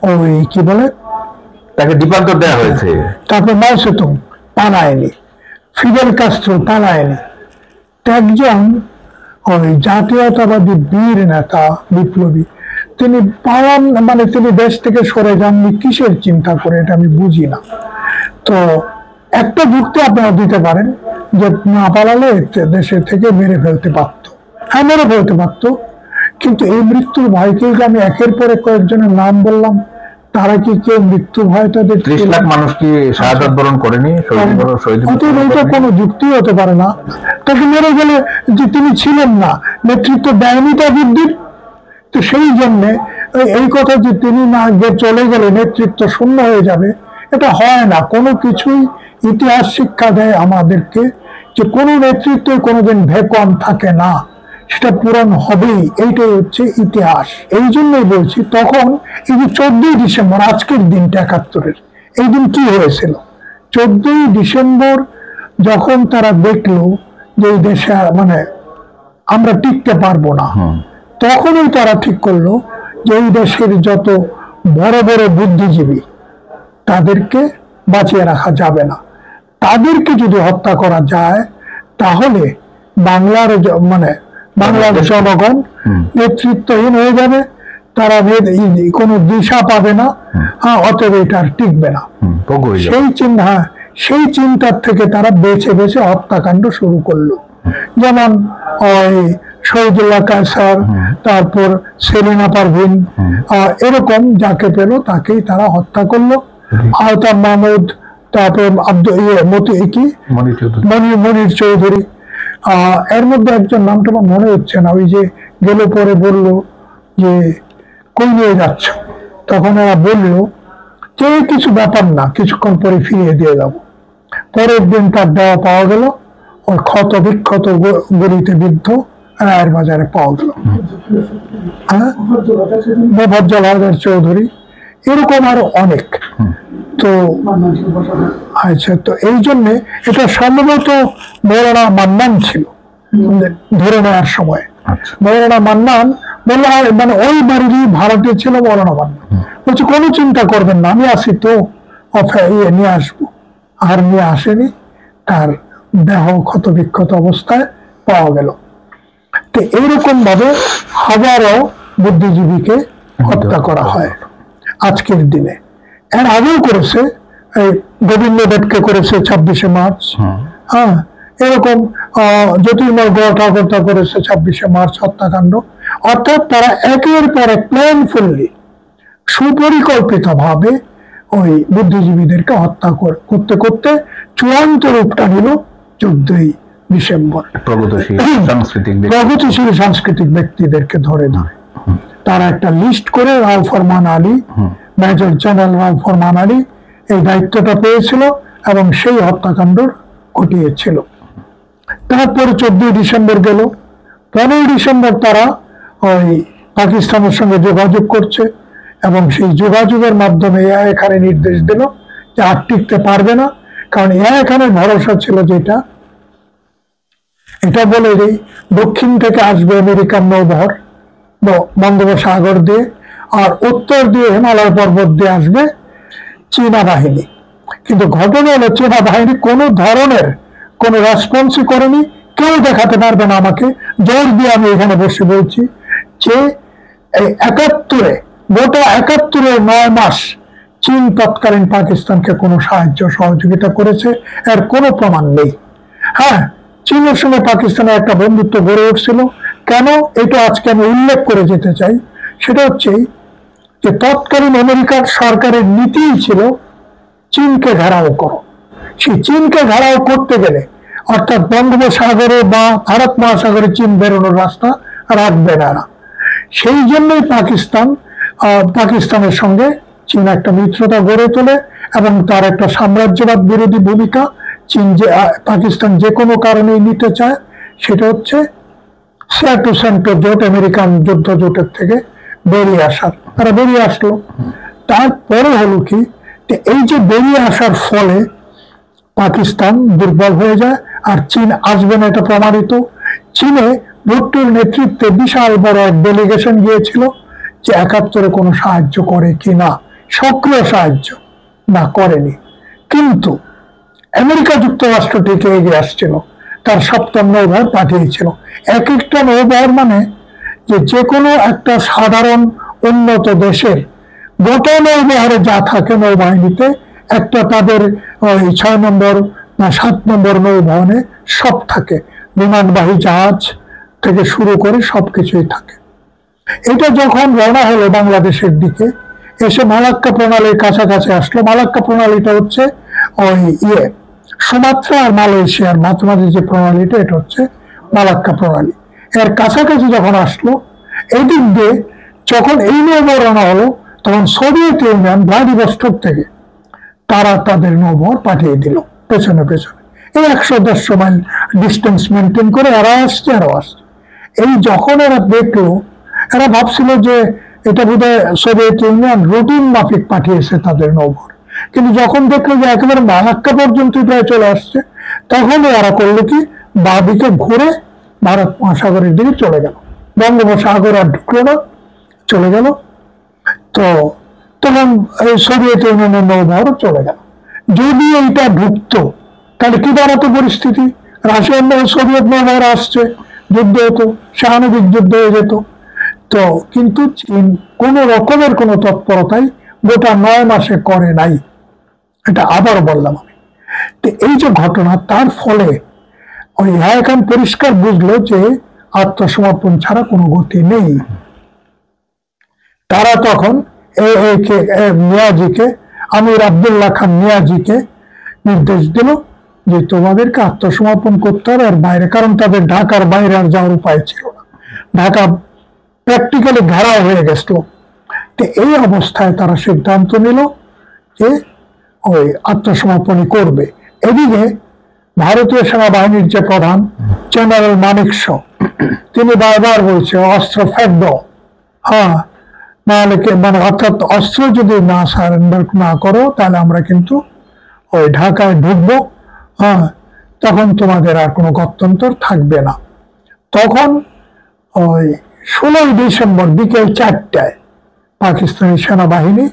ওই কি বলে, তাকে ডিপান্ডার দেওয়া হয়েছে। তারপর মাও সেতুং পালায়নি, ফিদেল কাস্ট্রো পালায়নি। একজন ওই জাতীয়তাবাদী বীর নেতা, বিপ্লবী, তিনি পালান, মানে তিনি দেশ থেকে সরে যাননি কিসের চিন্তা করে, এটা আমি বুঝি না। তো একটা যুক্তি আপনারা দিতে পারেন যে না পালালে দেশে থেকে মেরে ফেলতে পারতো। হ্যাঁ, মেরে ফেলতে পারতো, কিন্তু এই মৃত্যুর ভয়কে আমি একের পরে কয়েকজনের নাম বললাম, তারা কি কেউ মৃত্যু ভয় তাদের? 30 লাখ মানুষ কি শাহাদাত বরণ করেনি? এটা কোনো যুক্তি হতে পারে না। তাকে মেরে গেলে যে তিনি ছিলেন না, নেতৃত্ব দেয়নি তাজউদ্দিন, তো সেই জন্যে এই কথা যে তিনি না চলে গেলে নেতৃত্ব শূন্য হয়ে যাবে, এটা হয় না। কোনো কিছুই ইতিহাস শিক্ষা দেয় আমাদেরকে যে কোনো নেতৃত্বে কোনোদিন ভ্যাকুয়াম থাকে না, সেটা পূরণ হবেই। এইটাই হচ্ছে ইতিহাস। এই জন্যই বলছি, তখন এই যে 14ই ডিসেম্বর, আজকের দিনটা 71-এর, এই দিন কি হয়েছিল? 14ই ডিসেম্বর যখন তারা দেখলো যে এই দেশে মানে আমরা টিকতে পারবো না, তখনই তারা ঠিক করলো যে এই দেশের যত বড় বড় বুদ্ধিজীবী তাদেরকে বাঁচিয়ে রাখা যাবে না। তাদেরকে যদি হত্যা করা যায় তাহলে বাংলার মানে বাংলার জনগণ নেতৃত্বহীন হয়ে যাবে, তারা কোনো দিশা পাবে না, অতএব এটা আর টিকবে না। সেই চিন্তার থেকে তারা বেছে বেছে হত্যাকাণ্ড শুরু করলো। যেমন ওই শহীদুল্লাহ কায়সার, তারপর সেলিনা পারভিন, এরকম যাকে পেল তাকেই তারা হত্যা করলো। আহতাব মাহমুদ, তারপর মনির চৌধুরী, এর মধ্যে একজন নামটা আমার মনে হচ্ছে না, ওই যে গেল পরে বলল যে কই নিয়ে যাচ্ছ, তখন এরা বললো যে কিছু ব্যাপার না, কিছুক্ষণ পরে ফিরিয়ে দিয়ে যাবো। পরের দিন তার দেওয়া পাওয়া গেল, ওই ক্ষত বিক্ষত গুলিতে বিদ্ধ রায়ের বাজারে পাওয়া গেল। হ্যাঁ, মোফাজ্জল হায়দার চৌধুরী, এরকম আরো অনেক। তো আচ্ছা, তো এই জন্যে এটা সম্ভবত মৌলানা মান্নান ছিল ধরে নেওয়ার সময়। মৌলানা মান্নান বললো, মানে ওই বাড়িরই ভাড়াটে ছিল মৌলানা মান্নান। বলছে কোনো চিন্তা করবেন না, আমি আসি তো, নিয়ে আসবো। আর নিয়ে আসেনি, তার দেহ ক্ষত বিক্ষত অবস্থায় পাওয়া গেল। তো এইরকম ভাবে হাজারো বুদ্ধিজীবীকে হত্যা করা হয় আজকের দিনে। এর আগেও করেছে, গোবিন্দ দেবকে করেছে 26শে মার্চ। হ্যাঁ, এরকম জ্যোতির্ময় গুহ ঠাকুরতা করেছে 26শে মার্চ হত্যাকাণ্ড। অর্থাৎ তারা একের পর এক প্ল্যানফুলি, সুপরিকল্পিত ভাবে ওই বুদ্ধিজীবীদেরকে হত্যা করতে করতে চূড়ান্ত রূপটা নিল 14ই ডিসেম্বর। প্রগতিশীল সাংস্কৃতিক ব্যক্তিদেরকে ধরে ধরে তারা একটা লিস্ট করে রাও ফরমান আলী, মেজর জেনারেল রাও ফরমান আলী এই দায়িত্বটা পেয়েছিল এবং সেই হত্যাকাণ্ড ঘটিয়েছিল। তারপরে 14ই ডিসেম্বর গেল। 15ই ডিসেম্বর তারা ওই পাকিস্তানের সঙ্গে যোগাযোগ করছে এবং সেই যোগাযোগের মাধ্যমে এখানে নির্দেশ দিল যে আর টিকতে পারবে না, কারণ এখানে ভরসা ছিল যেটা, এটা বলে যে দক্ষিণ থেকে আসবে আমেরিকান নৌবহর বঙ্গোপসাগর দিয়ে, আর উত্তর দিয়ে হিমালয় পর্বত দিয়ে আসবে চীনা বাহিনী। কিন্তু ঘটনা হলো চীনা বাহিনী কোনো ধরনের কোনো রেসপন্সই করেনি। কেউ দেখাতে পারবে না আমাকে, জোর দিয়ে আমি এখানে বসে বলছি যে এই 71-এ, গোটা 71-এর 9 মাস চীন তৎকালীন পাকিস্তানকে কোনো সাহায্য সহযোগিতা করেছে এর কোনো প্রমাণ নেই। হ্যাঁ, চীনের সঙ্গে পাকিস্তানের একটা বন্ধুত্ব গড়ে উঠছিল। কেন, এটা আজকে আমি উল্লেখ করে যেতে চাই। সেটা হচ্ছে যে তৎকালীন আমেরিকার সরকারের নীতিই ছিল চীনকে ঘেরাও করো। সেই চীনকে ঘেরাও করতে গেলে অর্থাৎ বঙ্গোপসাগরে বা ভারত মহাসাগরে চীন বেরোনোর রাস্তা রাখবে না। সেই জন্যই পাকিস্তানের সঙ্গে চীন একটা মিত্রতা গড়ে তোলে এবং তার একটা সাম্রাজ্যবাদ বিরোধী ভূমিকা চীন পাকিস্তান যে কোনো কারণেই নিতে চায়। সেটা হচ্ছে সেন্টো জোট, আমেরিকান যুদ্ধ জোটের থেকে বেরিয়ে আসার। তারা বেরিয়ে আসলো। তারপরে হলো কি, এই যে বেরিয়ে আসার ফলে পাকিস্তান দুর্বল হয়ে যায় আর চীন আসবে না, এটা প্রমাণিত। চীনে ভুট্টোর নেতৃত্বে বিশাল বড় এক ডেলিগেশন গিয়েছিল যে 71-এ কোনো সাহায্য করে কিনা, সক্রিয় সাহায্য না, করেনি। কিন্তু আমেরিকা যুক্তরাষ্ট্র থেকে এগিয়ে আসছিল, তার 7ম নৌবহর পাঠিয়েছিল। এক একটা নৌবহর মানে যে কোনো একটা সাধারণ উন্নত দেশের গোটা নৌবহরে যা থাকে নৌবাহিনীতে, একটা তাদের ওই 6 নম্বর বা 7 নম্বর নৌবহরে সব থাকে, বিমানবাহী জাহাজ থেকে শুরু করে সবকিছুই থাকে। এটা যখন রওনা হলো বাংলাদেশের দিকে, এসে মালাক্কা প্রণালীর কাছাকাছি আসলো। মালাক্কা প্রণালীটা হচ্ছে ওই সুমাত্রা আর মালয়েশিয়ার মাঝামাঝি যে প্রণালীটা, এটা হচ্ছে মালাক্কা প্রণালী। এর কাছাকাছি যখন আসলো, এই দিক দিয়ে যখন এই নৌবহর রওনা হলো, তখন সোভিয়েত ইউনিয়ন ভ্লাদিভস্টক থেকে তারা তাদের নৌবহর পাঠিয়ে দিল পেছনে পেছনে। এই 100-150 মাইল ডিস্টেন্স মেনটেন করে এরা আসছে। এই যখন এরা দেখলো, এরা ভাবছিল যে এটা বোধহয় সোভিয়েত ইউনিয়ন রুটিন মাফিক পাঠিয়েছে তাদের নৌবহর। কিন্তু যখন দেখলো যে একেবারে মালাক্কা পর্যন্ত প্রায় চলে আসছে, তখন এরা করলো কি, বাঁদিকে ঘুরে ভারত মহাসাগরের দিকে চলে গেল। বঙ্গোপসাগর আর ঢুকলো না, চলে গেল। তো তখন এই সোভিয়েত ইউনিয়নের নৌবহরও চলে গেল। যদি এইটা ঢুকতো তাহলে কি দাঁড়াতো পরিস্থিতি? রাশিয়ান সোভিয়েত নৌবহর আসছে, যুদ্ধ হতো, সাহানুবিক যুদ্ধ হয়ে যেত। তো কিন্তু চীন কোন রকমের কোন তৎপরতাই গোটা 9 মাসে করে নাই। এটা আবার বললাম আমি। তো এই যে ঘটনা, তার ফলে ওই এখন পরিষ্কার বুঝলো যে আত্মসমর্পণ ছাড়া কোনো গতি নেই। তারা তখন নিয়াজিকে, আমির আব্দুল্লাহ খান নিয়াজিকে নির্দেশ দিল যে তোমাদেরকে আত্মসমর্পণ করতে হবে আর বাইরে, কারণ তাদের ঢাকার বাইরে আর যাওয়ার উপায় ছিল না। ঢাকা প্র্যাকটিক্যালি ঘেরাও হয়ে গেছিল। তো এই অবস্থায় তারা সিদ্ধান্ত নিল যে ওই আত্মসমর্পণই করবে। এদিকে ভারতীয় সেনাবাহিনীর যে প্রধান জেনারেল মানেকশ, তিনি বারবার বলছে অস্ত্র ফেক দাও, হ্যাঁ, নাহলে মানে অর্থাৎ অস্ত্র যদি না সারেন্ডার না করো তাহলে আমরা কিন্তু ওই ঢাকায় ঢুকবো, হ্যাঁ, তখন তোমাদের আর কোনো গত্যন্তর থাকবে না। তখন ওই 16ই ডিসেম্বর বিকেল 4টায় পাকিস্তানি সেনাবাহিনী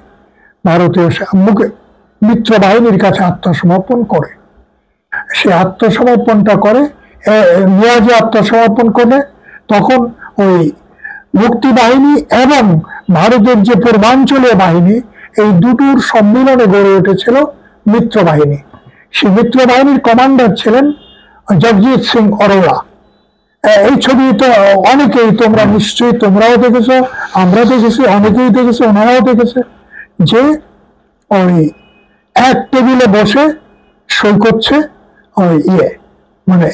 ভারতীয় মিত্র বাহিনীর কাছে আত্মসমর্পণ করে। সে আত্মসমর্পণটা করে, নিয়াজি আত্মসমর্পণ করে, তখন ওই মুক্তি বাহিনী এবং ভারতের যে পূর্বাঞ্চলীয় বাহিনী, এই দুটোর সম্মিলনে গড়ে উঠেছিল মিত্র বাহিনী। সেই মিত্র বাহিনীর কমান্ডার ছিলেন জগজিৎ সিং অরোরা। এই ছবি তো অনেকেই, তোমরা নিশ্চয়ই তোমরাও দেখেছো, আমরা দেখেছি, অনেকেই দেখেছে, ওনারাও দেখেছে, যে ওই এক টেবিলে বসে সই করছে ওই মানে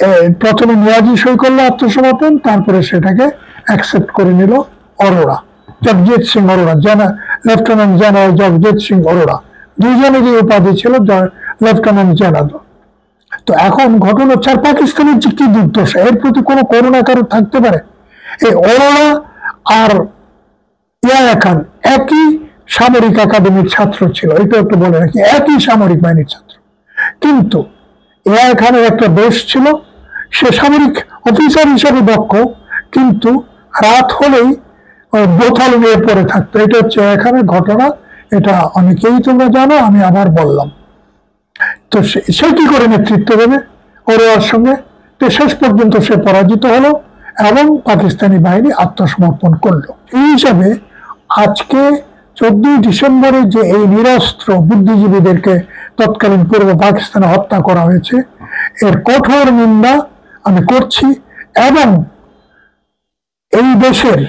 প্রথমে নিয়াজি সই করলো আত্মসমর্পণ, তারপরে সেটাকে অ্যাকসেপ্ট করে নিল অরোরা, জগজিৎ সিং অরোরা, লেফটেন্যান্ট জেনারেল জগজিৎ সিং অরোরা। দুইজনেরই উপাধি ছিল লেফটেন্যান্ট জেনারেল। তো এখন ঘটনা হচ্ছে, আর পাকিস্তানের যে কি দুর্দশা, এর প্রতি কোনো করুণা কারো থাকতে পারে? এই অরোরা আর ইয়াহিয়া খান একই সামরিক একাডেমির ছাত্র ছিল, এটা একটু বলে রাখি, একই সামরিক বাহিনীর ছাত্র। কিন্তু ইয়াহিয়া খানের একটা দোষ ছিল, সে সামরিক অফিসার হিসাবে দক্ষ, কিন্তু রাত হলেই বোতল নিয়ে পড়ে থাকতো। এটা হচ্ছে এখানে ঘটনা, এটা অনেকেই তোমরা জানো, আমি আবার বললাম। তো সে কি করে নেতৃত্ব দেবে ওর সঙ্গে? তো শেষ পর্যন্ত সে পরাজিত হলো এবং পাকিস্তানি বাহিনী আত্মসমর্পণ করলো। এই হিসাবে আজকে 14ই ডিসেম্বরে যে এই নিরস্ত্র বুদ্ধিজীবীদেরকে তৎকালীন পূর্ব পাকিস্তানে হত্যা করা হয়েছে, এর কঠোর নিন্দা আমি করছি, এবং এই দেশের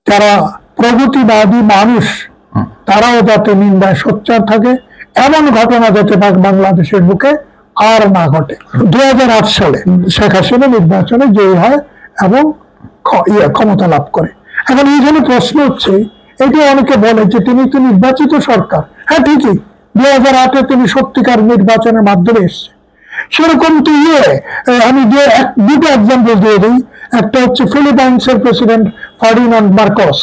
যারা প্রগতিবাদী মানুষ তারাও যাতে নিন্দায় সোচ্চার থাকে, এমন ঘটনা যাতে বাংলাদেশের বুকে আর না ঘটে। 2008 সালে শেখ হাসিনা নির্বাচনে জয়ী হয় এবং ক্ষমতা লাভ করে। এখন এইখানে প্রশ্ন হচ্ছে, এটা অনেকে বলে যে তিনি তো নির্বাচিত সরকার, হ্যাঁ ঠিকই, 2008-এ তিনি সত্যিকার নির্বাচনের মাধ্যমে এসছে, সেরকম তো আমি দুটো এক্সাম্পল দিয়ে দিই। একটা হচ্ছে ফিলিপাইন্সের প্রেসিডেন্ট ফার্ডিনান্ড মার্কোস।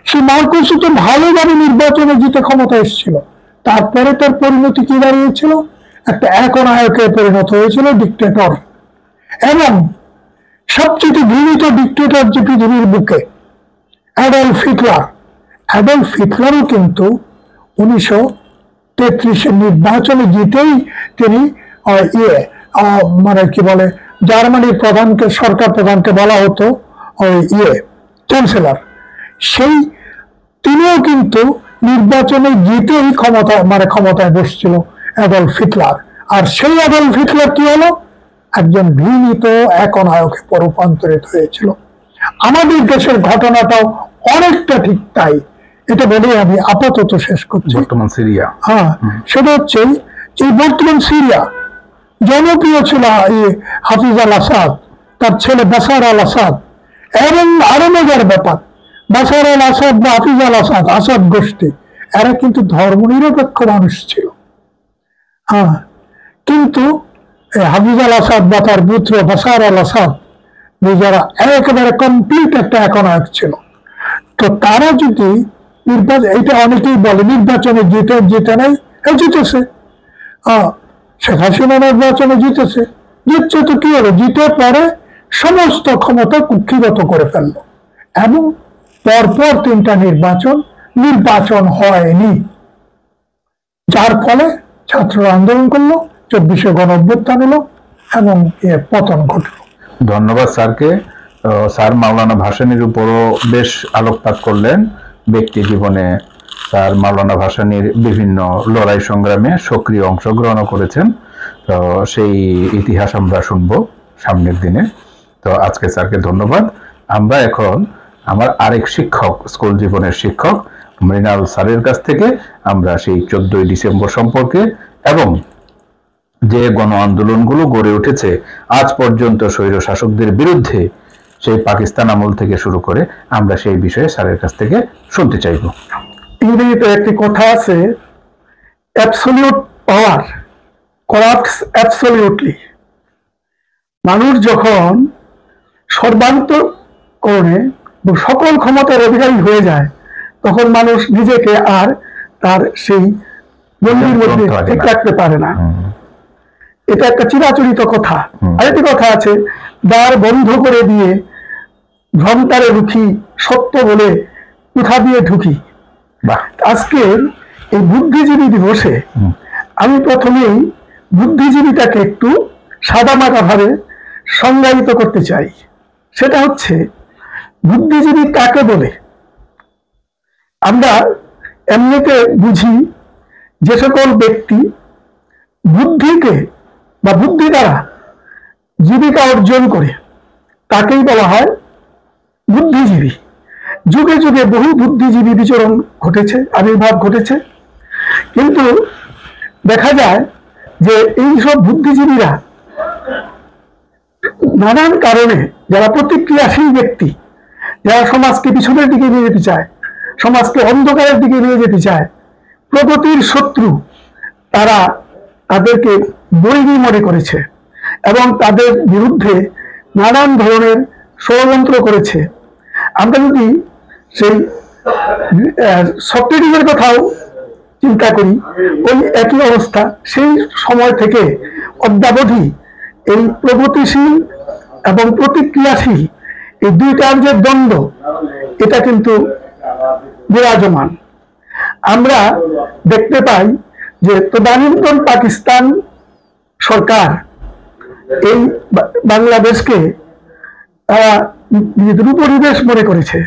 সেই মার্কোসও তো ভালোভাবে নির্বাচনে জিতে ক্ষমতা এসেছিল, তারপরে তার পরিণতি কি দাঁড়িয়েছিল? একটা একনায়কে পরিণত হয়েছিল, ডিক্টেটর। এবং সবচেয়ে ঘৃণিত ডিক্টেটর যে পৃথিবীর বুকে, অ্যাডলফ হিটলার। অ্যাডলফ হিটলারও কিন্তু 1933-এর নির্বাচনে জিতেই তিনি মানে কি বলে, জার্মানির প্রধানকে, সরকার প্রধানকে বলা হতো চ্যান্সেলর, তিনিও কিন্তু নির্বাচনে জিতেই ক্ষমতায় বসছিল অ্যাডলফ হিটলার। আর সেই অ্যাডলফ হিটলার কি হলো? একজন ঘৃণিত একনায়কে রূপান্তরিত হয়েছিল। আমাদের দেশের ঘটনাটাও অনেকটা ঠিক তাই। এটা বলে আমি আপাতত শেষ করছি। বর্তমান সিরিয়া, হ্যাঁ, সেটা হচ্ছে এই বর্তমান সিরিয়া জনপ্রিয় ছিল হাফিজ আল আসাদ, তার ছেলে বাশার আল আসাদ, এবং আরো মজার ব্যাপার, বাশার আল আসাদ বা হাফিজ আল আসাদ, আসাদ গোষ্ঠী, এরা কিন্তু ধর্মনিরপেক্ষ মানুষ ছিল। হ্যাঁ, কিন্তু হাফিজ আল আসাদ বা তার পুত্র বাশার আল আসাদ নিজেরা একেবারে কমপ্লিট একটা একনায়ক ছিল। তো তারা যদি এটা অনেকেই বলে নির্বাচনে জিতে নাই, জিতেছে, শেখ হাসিনা নির্বাচনে জিতেছে, জিতছে তো কি হলো, জিতে পরে সমস্ত ক্ষমতা কুক্ষিগত করে ফেললো, এবং পরপর 3টা নির্বাচন হয়নি, যার ফলে ছাত্ররা আন্দোলন করলো, 24শে গণঅভ্যুত্থান এলো এবং পতন ঘটল। ধন্যবাদ স্যারকে। স্যার মাওলানা ভাসানীর উপরও বেশ আলোকপাত করলেন। ব্যক্তি জীবনে স্যার মাওলানা ভাসানীর বিভিন্ন লড়াই সংগ্রামে সক্রিয় অংশগ্রহণ করেছেন। তো সেই ইতিহাস আমরা শুনবো সামনের দিনে। তো আজকে স্যারকে ধন্যবাদ। আমরা এখন আমার আরেক শিক্ষক, স্কুল জীবনের শিক্ষক মৃণাল স্যারের কাছ থেকে আমরা সেই 14ই ডিসেম্বর সম্পর্কে এবং যে গণ আন্দোলনগুলো গড়ে উঠেছে আজ পর্যন্ত স্বৈর শাসকদের বিরুদ্ধে, সেই পাকিস্তান আমল থেকে শুরু করে, আমরা সেই বিষয়ে স্যারের কাছ থেকে শুনতে চাইব। ইংরেজিতে একটি কথা আছে, অ্যাবসলিউট পাওয়ার করাপ্টস অ্যাবসলিউটলি। মানুষ যখন সর্বান্তকরণে সকল ক্ষমতার অধিকারী হয়ে যায়, তখন মানুষ নিজেকে আর তার সেই গণ্ডির মধ্যে ঠিক রাখতে পারে না। এটা একটা চিরাচরিত কথা। আরেকটি কথা আছে, দ্বার বন্ধ করে দিয়ে ভ্রমতারে রুখি, সত্য বলে কোথা দিয়ে ঢুকি। আজকের এই বুদ্ধিজীবী দিবসে আমি প্রথমেই বুদ্ধিজীবীটাকে একটু সাদামাটা ভাবে সংজ্ঞায়িত করতে চাই। সেটা হচ্ছে, বুদ্ধিজীবী কাকে বলে? আমরা এমনিতে বুঝি যে সকল ব্যক্তি বুদ্ধিকে বা বুদ্ধি দ্বারা জীবিকা অর্জন করে, তাকেই বলা হয় বুদ্ধিজীবী। যুগে যুগে বহু বুদ্ধিজীবী বিচরণ ঘটেছে, আবির্ভাব ঘটেছে, কিন্তু দেখা যায় যে এইসব বুদ্ধিজীবীরা নানান কারণে, যারা প্রতিক্রিয়াশীল ব্যক্তি, যারা সমাজকে পিছনের দিকে নিয়ে যেতে চায়, সমাজকে অন্ধকারের দিকে নিয়ে যেতে চায়, প্রগতির শত্রু, তারা তাদেরকে বৈরী মনে করেছে এবং তাদের বিরুদ্ধে নানান ধরনের ষড়যন্ত্র করেছে। আমরা যদি সেই সক্রেটিসের কথাও চিন্তা করি, ওই একই অবস্থা। সেই সময় থেকে অদ্যাবধি এই প্রগতিশীল এবং প্রতিক্রিয়াশীল, এই দুইটার যে দ্বন্দ্ব, এটা কিন্তু বিরাজমান। আমরা দেখতে পাই যে তদানীন্তন পাকিস্তান সরকার এই বাংলাদেশকে তারা রূপরিবেশ মনে করেছে।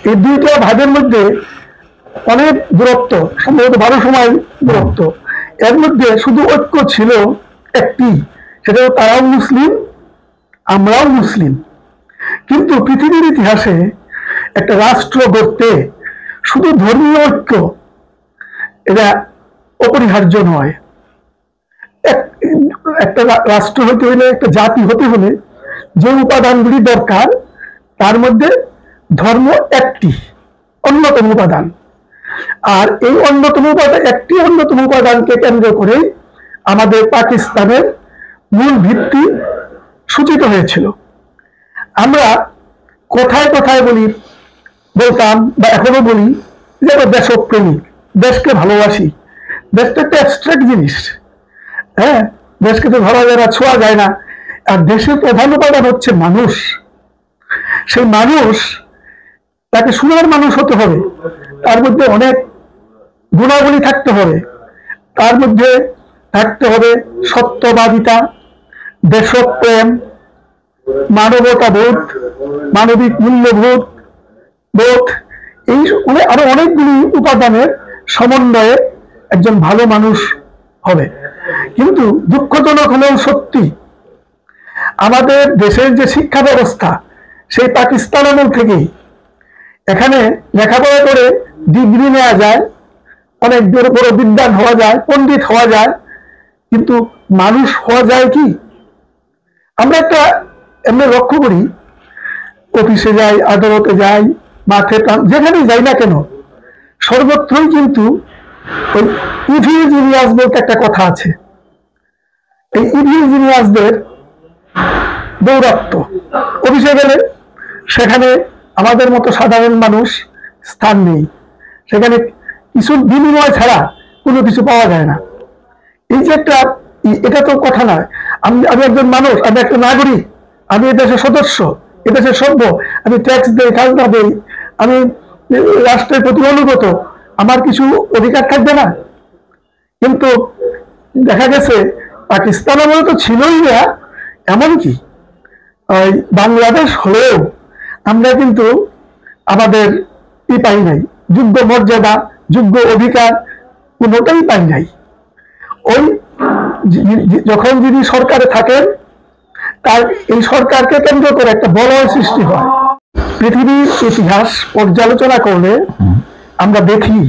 এই দুইটা ভাগের মধ্যে অনেক দূরত্ব, সম্ভবত 1200 মাইল দূরত্ব। এর মধ্যে শুধু ঐক্য ছিল একটি, সেটা তারাও মুসলিম, আমরাও মুসলিম। কিন্তু পৃথিবীর ইতিহাসে একটা রাষ্ট্র গড়তে শুধু ধর্মীয় ঐক্য এটা অপরিহার্য নয়। একটা রাষ্ট্র হতে হলে, একটা জাতি হতে হলে যে উপাদানগুলি দরকার, তার মধ্যে ধর্ম একটি অন্যতম উপাদান। আর এই অন্যতম উপাদান, একটি অন্যতম উপাদানকে কেন্দ্র করে আমাদের পাকিস্তানের মূল ভিত্তি সূচিত হয়েছিল। আমরা কোথায় কোথায় বলতাম বা এখনো বলি যে দেশপ্রেমিক, দেশকে ভালোবাসি। দেশটা একটা অ্যাবস্ট্রাক্ট জিনিস, হ্যাঁ, দেশকে তো ধরা যায় না, ছোঁয়া যায় না। আর দেশের প্রধান উপাদান হচ্ছে মানুষ। সেই মানুষ, তাকে সুন্দর মানুষ হতে হবে, তার মধ্যে অনেক গুণাবলী থাকতে হবে। তার মধ্যে থাকতে হবে সত্যবাদিতা, দেশপ্রেম, মানবতা বোধ, মানবিক মূল্যবোধ বোধ, এই আরো অনেকগুলি উপাদানের সমন্বয়ে একজন ভালো মানুষ হবে। কিন্তু দুঃখজনক হলেও সত্যি, আমাদের দেশের যে শিক্ষা ব্যবস্থা, সেই পাকিস্তান আমল থেকেই এখানে লেখাপড়া করে ডিগ্রি নেওয়া যায়, অনেক বড় বিদ্বান হওয়া যায়, পণ্ডিত হওয়া যায়, কিন্তু মানুষ হওয়া যায় কি? আমরা একটা এমনি লক্ষ্য করি, অফিসে যাই, আদালতে যাই, মাঠে যেখানেই যাই না কেন, সর্বত্রই কিন্তু ওই ইভিল জিনিয়াস বলতে একটা কথা আছে। এই ইভিল জিনিয়াসদের দৌরাত্ম্য। অফিসে গেলে সেখানে আমাদের মতো সাধারণ মানুষ স্থান নেই, সেখানে কিছু বিনিময় ছাড়া কোনো কিছু পাওয়া যায় না। এই যে একটা, এটা তো কথা নয়। আমি একজন মানুষ, আমি একটা নাগরিক, আমি এদেশের সদস্য, এদেশের সভ্য, আমি ট্যাক্স দেই, খাজনা দেই, আমি রাষ্ট্রের প্রতি অনুগত, আমার কিছু অধিকার থাকবে না? কিন্তু দেখা গেছে পাকিস্তান আমলে তো ছিলই না, এমনকি বাংলাদেশ হলেও আমরা কিন্তু আমাদের পাই নাই, যোগ্য মর্যাদা, যোগ্য অধিকার কোনোটাই পাই নাই। ওই যখন যিনি সরকারে থাকেন, তার এই সরকারকে কেন্দ্র করে একটা বলয় সৃষ্টি হয়। পৃথিবীর ইতিহাস পর্যালোচনা করলে আমরা দেখি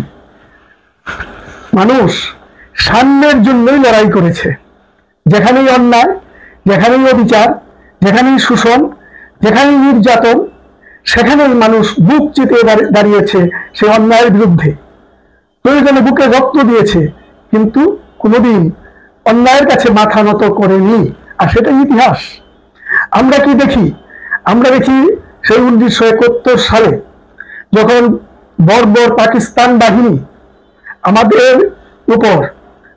মানুষ সাম্যের জন্যই লড়াই করেছে। যেখানেই অন্যায়, যেখানেই অবিচার, যেখানেই শোষণ, যেখানেই নির্যাতন, সেখানেই মানুষ বুক চিতে দাঁড়িয়েছে সেই অন্যায়ের বিরুদ্ধে। প্রয়োজনে বুকে রক্ত দিয়েছে, কিন্তু কোনোদিন অন্যায়ের কাছে মাথা নত করেনি। আর সেটাই ইতিহাস। আমরা কি দেখি? আমরা দেখি সেই 1971 সালে যখন বর্বর পাকিস্তান বাহিনী আমাদের উপর,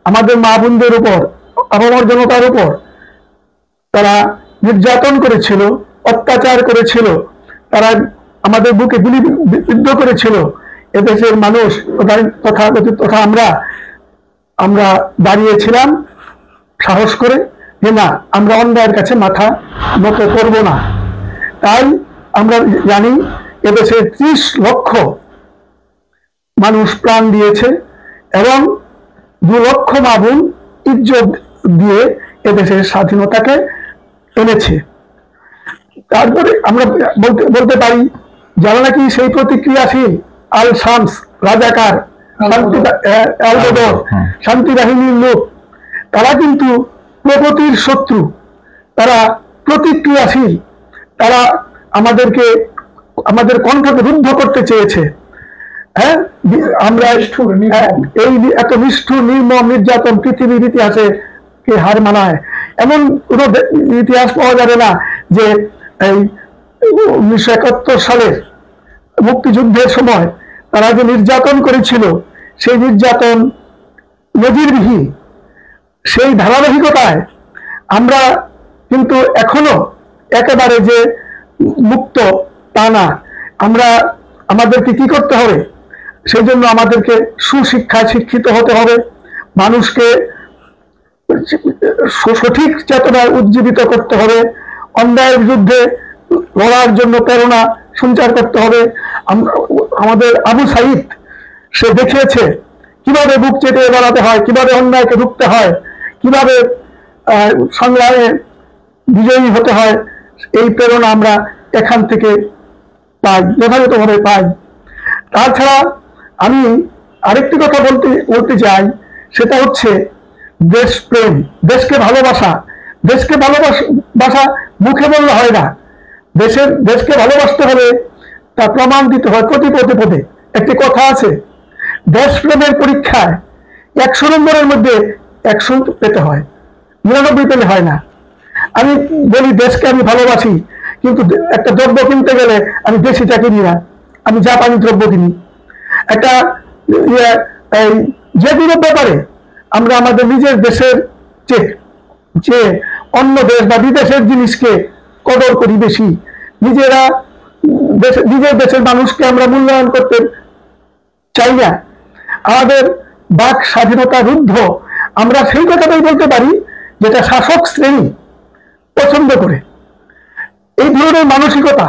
আমাদের মা বোনদের উপর, আপামর জনতার উপর তারা নির্যাতন করেছিল, অত্যাচার করেছিল, তারা আমাদের বুকে গুলি বিদ্ধ করেছিল, এদেশের মানুষ তথা আমরা দাঁড়িয়েছিলাম সাহস করে যে না, আমরা অন্যায়ের কাছে মাথা নত করব না। তাই আমরা জানি এদেশে 30 লক্ষ মানুষ প্রাণ দিয়েছে এবং 2 লক্ষ মা বোন ইজ্জত দিয়ে এদেশের স্বাধীনতাকে এনেছে। তারপরে আমরা বলতে পারি যারা নাকি সেই প্রতিক্রিয়াশীল আল শামস, রাজাকার, শান্তি বাহিনীর লোক, তারা কিন্তু প্রগতির শত্রু, তারা প্রতিক্রিয়াশীল, তারা আমাদের কণ্ঠকে রুদ্ধ করতে চেয়েছে। হ্যাঁ, আমরা এই এত নিষ্ঠুর নির্মম নির্যাতন পৃথিবীর ইতিহাসে কে হার মানায়? এমন কোন ইতিহাস পাওয়া যাবে না যে এই 1971 সালের মুক্তিযুদ্ধের সময় তারা যে নির্যাতন করেছিল, সেই নির্যাতন নজিরবিহীন। সেই ধারাবাহিকতায় আমরা কিন্তু এখনো একেবারে যে মুক্ত তা না। আমাদেরকে কি করতে হবে? সেই জন্য আমাদেরকে সুশিক্ষায় শিক্ষিত হতে হবে, মানুষকে সঠিক চেতনায় উজ্জীবিত করতে হবে, অন্যায়ের বিরুদ্ধে লড়ার জন্য প্রেরণা সঞ্চার করতে হবে। আমাদের আবু সাইদ সে দেখিয়েছে কিভাবে বুক চেটে বেড়াতে হয়, কিভাবে অন্যায়কে রুখতে হয়, কিভাবে সংগ্রামে বিজয়ী হতে হয়। এই প্রেরণা আমরা এখান থেকে পাই, যথাযথভাবে পাই। তাছাড়া আমি আরেকটি কথা বলতে চাই, সেটা হচ্ছে দেশপ্রেম, দেশকে ভালোবাসা। দেশকে ভালোবাসা মুখে বললে হয় না, দেশকে ভালোবাসতে হলে তা প্রমাণ দিতে হয় প্রতি পদে পদে। একটি কথা আছে, দেশপ্রেমের পরীক্ষায় 100 নম্বরের মধ্যে 100 পেতে হয়, 99 পেলে হয় না। আমি বলি দেশকে আমি ভালোবাসি, কিন্তু একটা দ্রব্য কিনতে গেলে আমি দেশিটা কিনি না, আমি জাপানি দ্রব্য কিনি। একটা যে কোনো ব্যাপারে আমরা আমাদের নিজের দেশের চেয়ে অন্য দেশ বা বিদেশের জিনিসকে কদর করি বেশি। নিজের দেশের মানুষকে আমরা মূল্যায়ন করতে চাই না। আমাদের বাক স্বাধীনতা রুদ্ধ। আমরা সেই কথাটাই বলতে পারি যেটা শাসক শ্রেণী পছন্দ করে। এই ধরনের মানসিকতা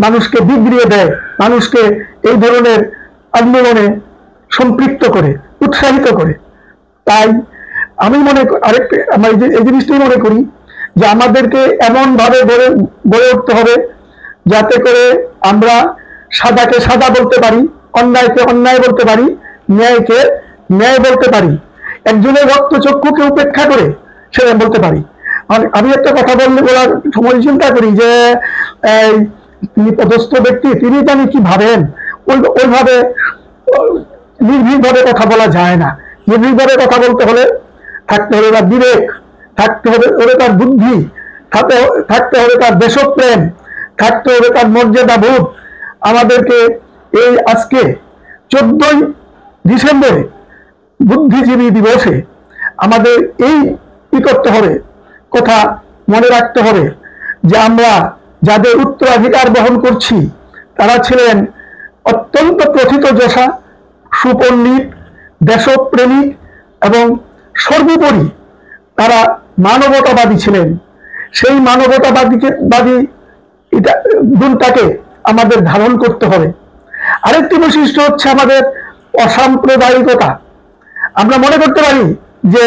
মানুষকে বিগড়িয়ে দেয়, মানুষকে এই ধরনের আন্দোলনে সম্পৃক্ত করে, উৎসাহিত করে। তাই আমি এই জিনিসটাই মনে করি যে আমাদেরকে এমন ভাবে গড়ে উঠতে হবে যাতে করে আমরা সাদাকে সাদা বলতে পারি, অন্যায়কে অন্যায় বলতে পারি, ন্যায়কে ন্যায় বলতে পারি, একজনের রক্তচক্ষুকে উপেক্ষা করে সেটা বলতে পারি। আমি একটা কথা বলার সময় চিন্তা করি যে তিনি পদস্থ ব্যক্তি, তিনি জানি কি ভাবেন, ওইভাবে নির্ভীকভাবে কথা বলা যায় না। নির্ভীকভাবে কথা বলতে হলে থাকতে হবে তার বিবেক, থাকতে হবে তার বুদ্ধি, থাকতে হবে তার দেশপ্রেম, থাকতে হবে তার মর্যাদাবোধ। আমাদেরকে এই আজকে 14ই ডিসেম্বরে বুদ্ধিজীবী দিবসে আমাদের এই কি করতে হবে, কথা মনে রাখতে হবে যে আমরা যাদের উত্তরাধিকার বহন করছি তারা ছিলেন অত্যন্ত প্রথিতযশা, সুপণ্ডিত, দেশপ্রেমিক এবং সর্বোপরি তারা মানবতাবাদী ছিলেন। সেই মানবতাবাদী গুণটাকে আমাদের ধারণ করতে হবে। আরেকটি বৈশিষ্ট্য হচ্ছে আমাদের অসাম্প্রদায়িকতা। আমরা মনে করতে পারি যে